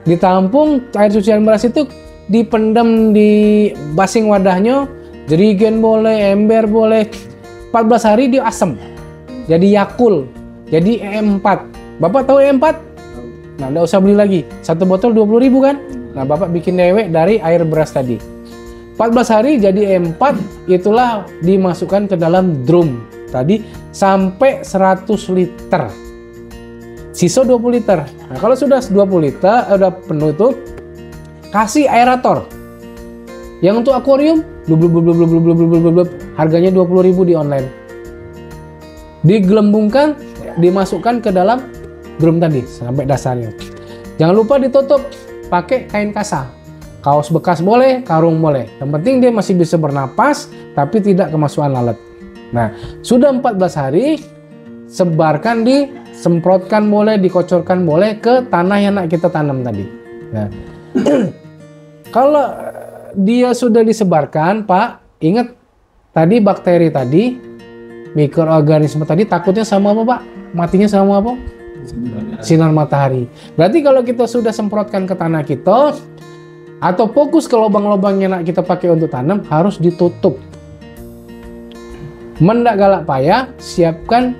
Ditampung air cucian beras itu dipendam di basing wadahnya, jerigen boleh, ember boleh. 14 hari dia asam. Jadi Yakul. Jadi E4. Bapak tahu E4? Nah, enggak usah beli lagi. Satu botol 20.000 kan? Nah, Bapak bikin dewek dari air beras tadi. 14 hari jadi E4, itulah dimasukkan ke dalam drum tadi sampai 100 liter. Sisa 20 liter. Nah, kalau sudah 20 liter, udah penuh itu, kasih aerator. Yang untuk akuarium, harganya 20.000 di online. Digelembungkan, dimasukkan ke dalam drum tadi sampai dasarnya. Jangan lupa ditutup pakai kain kasa. Kaos bekas boleh, karung boleh. Yang penting dia masih bisa bernapas, tapi tidak kemasukan lalat. Nah, sudah 14 hari, sebarkan semprotkan boleh, dikocorkan boleh ke tanah yang nak kita tanam tadi. Nah, kalau dia sudah disebarkan, Pak, ingat tadi bakteri tadi, mikroorganisme tadi takutnya sama apa, Pak? Matinya sama apa? Sinar matahari. Berarti kalau kita sudah semprotkan ke tanah kita, atau fokus ke lubang-lubang yang nak kita pakai untuk tanam, harus ditutup. Mendak galak payah, siapkan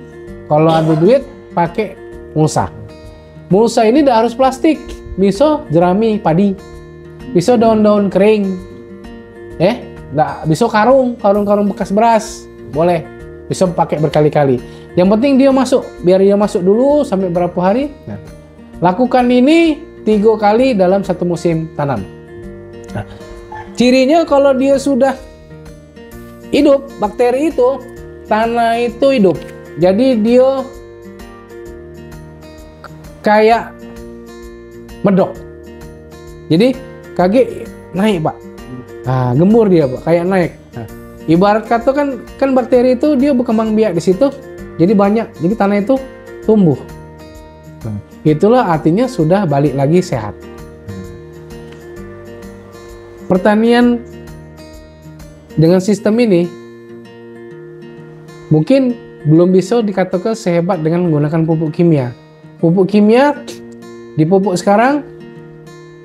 kalau ada duit pakai mulsa. Mulsa ini tidak harus plastik, bisa jerami padi, bisa daun-daun kering, bisa karung bekas beras, boleh, bisa pakai berkali-kali. Yang penting dia masuk, biar dia masuk dulu sampai berapa hari. Nah, lakukan ini 3 kali dalam satu musim tanam. Nah, cirinya kalau dia sudah hidup, bakteri itu, tanah itu hidup. Jadi dia kayak medok. Jadi kaki naik, Pak. Nah, gembur dia, Pak, kayak naik. Nah, ibarat kata kan bakteri itu dia berkembang biak di situ, jadi banyak. Jadi tanah itu tumbuh. Nah, itulah artinya sudah balik lagi sehat. Pertanian dengan sistem ini mungkin belum bisa dikatakan sehebat dengan menggunakan pupuk kimia. Pupuk kimia dipupuk sekarang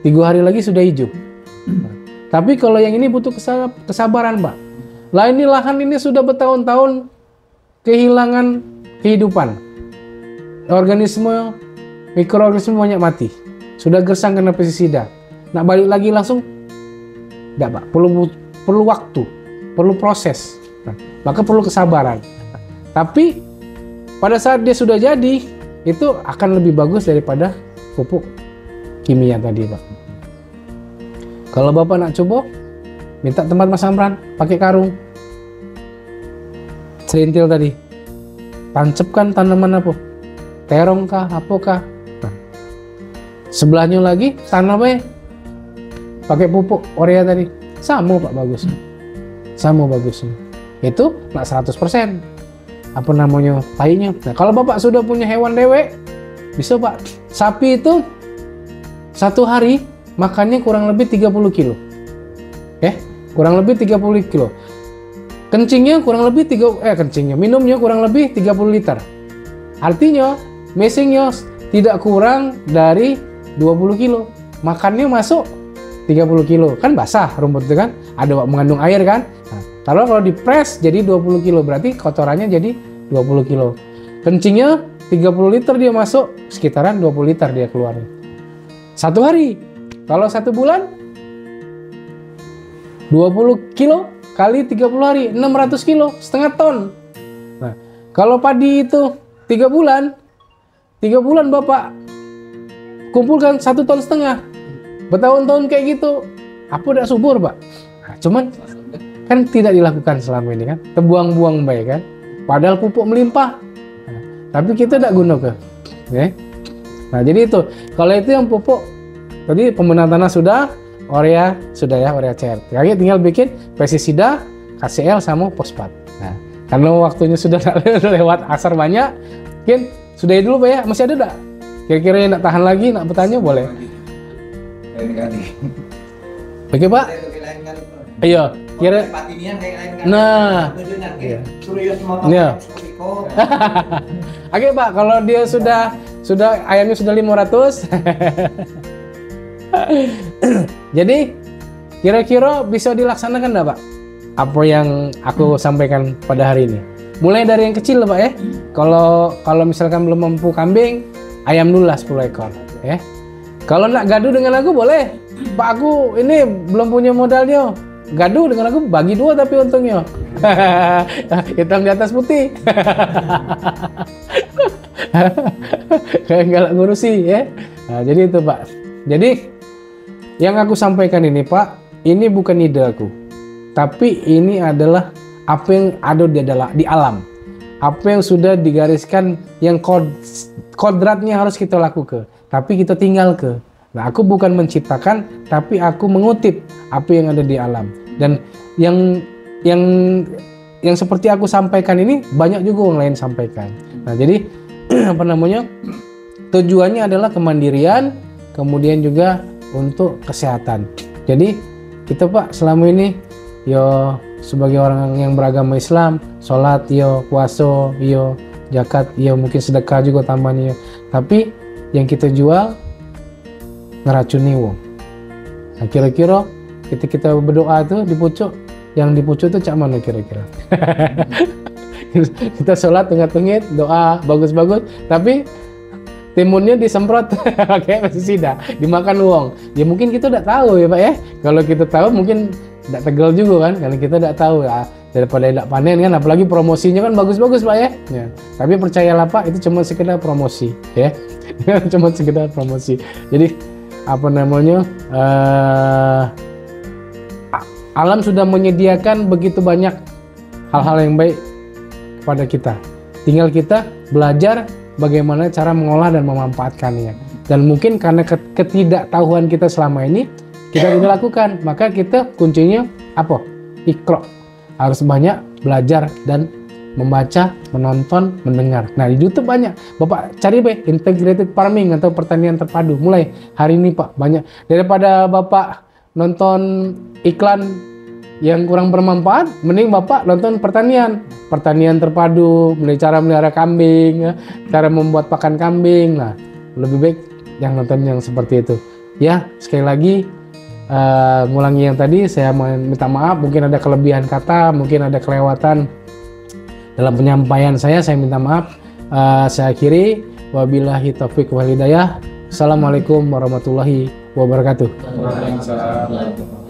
3 hari lagi sudah hijau. Tapi kalau yang ini butuh kesabaran, Pak. Lah ini lahan ini sudah bertahun-tahun kehilangan kehidupan. Mikroorganisme banyak mati. Sudah gersang kena pestisida. Nak balik lagi langsung tidak, Pak. Perlu waktu, perlu proses. Nah, maka perlu kesabaran. Tapi pada saat dia sudah jadi, itu akan lebih bagus daripada pupuk kimia tadi, Pak. Kalau Bapak nak coba, minta tempat Mas Amran, pakai karung, serintil tadi, tancapkan tanaman apa, terong kah, apakah. Nah, sebelahnya lagi tanam pakai pupuk urea tadi, sama, Pak, bagusnya. Sama bagusnya. Itu nak 100%. Apa namanya, tainya. Nah, kalau Bapak sudah punya hewan dewek, bisa, Pak. Sapi itu 1 hari makannya kurang lebih 30 kilo. Kurang lebih 30 kilo. Kencingnya kurang lebih minumnya kurang lebih 30 liter. Artinya, mesingnya tidak kurang dari 20 kilo. Makannya masuk 30 kilo. Kan basah rumput itu kan, ada mengandung air kan. Nah, kalau dipres jadi 20 kilo, berarti kotorannya jadi 20 kilo. Kencingnya 30 liter dia masuk, sekitaran 20 liter dia keluarnya. 1 hari. Kalau 1 bulan, 20 kilo kali 30 hari, 600 kilo, setengah ton. Nah, kalau padi itu 3 bulan Bapak kumpulkan 1,5 ton. Bertahun-tahun kayak gitu, apa udah subur, Pak? Nah, cuman kan tidak dilakukan selama ini kan, terbuang-buang baik kan. padahal pupuk melimpah. Tapi kita tidak guna ke. Ya. Nah, jadi itu. Kalau itu yang pupuk tadi pembenahan tanah sudah, urea sudah ya, urea cair. Lagi tinggal bikin pestisida, KCL sama fosfat. Nah, karena waktunya sudah lewat asar banyak, mungkin sudah dulu Pak ya. Masih ada enggak? Kira-kira yang nak tahan lagi, nak bertanya boleh. Oke Pak. Iya, kira. Nah, iya. Oke Pak, kalau dia sudah ayamnya sudah 500. Jadi kira-kira bisa dilaksanakan enggak Pak? Apa yang aku sampaikan pada hari ini. Mulai dari yang kecil Pak ya. Kalau misalkan belum mampu kambing, ayam dulu lah 10 ekor ya. Kalau nak gaduh dengan aku boleh. Pak, aku ini belum punya modalnya. Gaduh dengan aku bagi 2 tapi untungnya. Hitam di atas putih. Kayak nggak ngurusi ya. Nah, jadi itu Pak. Jadi yang aku sampaikan ini Pak, ini bukan ide aku. Tapi ini adalah apa yang ada di alam. Apa yang sudah digariskan yang kodratnya harus kita lakukan. Tapi kita tinggal ke. Nah, aku bukan menciptakan, tapi aku mengutip apa yang ada di alam. Dan yang seperti aku sampaikan ini banyak juga orang lain sampaikan. Nah, jadi apa namanya? Tujuannya adalah kemandirian, kemudian juga untuk kesehatan. Jadi kita Pak selama ini yo sebagai orang yang beragama Islam, sholat yo, puasa yo, zakat yo, mungkin sedekah juga tambahnya. Tapi yang kita jual ngeracuni wong. Nah, kira-kira ketika kita berdoa tuh di pucuk, yang di pucuk tuh cak mana kira-kira? Kita sholat tengah-tengah, doa bagus-bagus, tapi timunnya disemprot pakai pestisida, dimakan wong. Ya mungkin kita tidak tahu ya Pak ya. Kalau kita tahu mungkin tidak tegal juga kan, karena kita tidak tahu ya. Daripada tidak panen kan, apalagi promosinya kan bagus-bagus Pak ya. Ya. Tapi percayalah Pak, itu cuma sekedar promosi ya. Cuma sekedar promosi. Jadi apa namanya? Alam sudah menyediakan begitu banyak hal-hal yang baik kepada kita. Tinggal kita belajar bagaimana cara mengolah dan memanfaatkannya. Dan mungkin karena ketidaktahuan kita selama ini, kita tidak lakukan. Maka kita kuncinya apa? Iqra. Harus banyak belajar dan membaca, menonton, mendengar. Nah, di YouTube banyak. Bapak cari integrated farming atau pertanian terpadu. Mulai hari ini Pak, banyak. Daripada Bapak nonton iklan yang kurang bermanfaat, mending Bapak nonton pertanian terpadu, mulai cara melihara kambing, cara membuat pakan kambing. Nah, lebih baik yang nonton yang seperti itu. Ya, sekali lagi ngulangi yang tadi, saya minta maaf, mungkin ada kelebihan kata, mungkin ada kelewatan dalam penyampaian saya minta maaf. Saya akhiri, wabillahi taufiq wal hidayah. Assalamualaikum warahmatullahi wabarakatuh. Waalaikumsalam.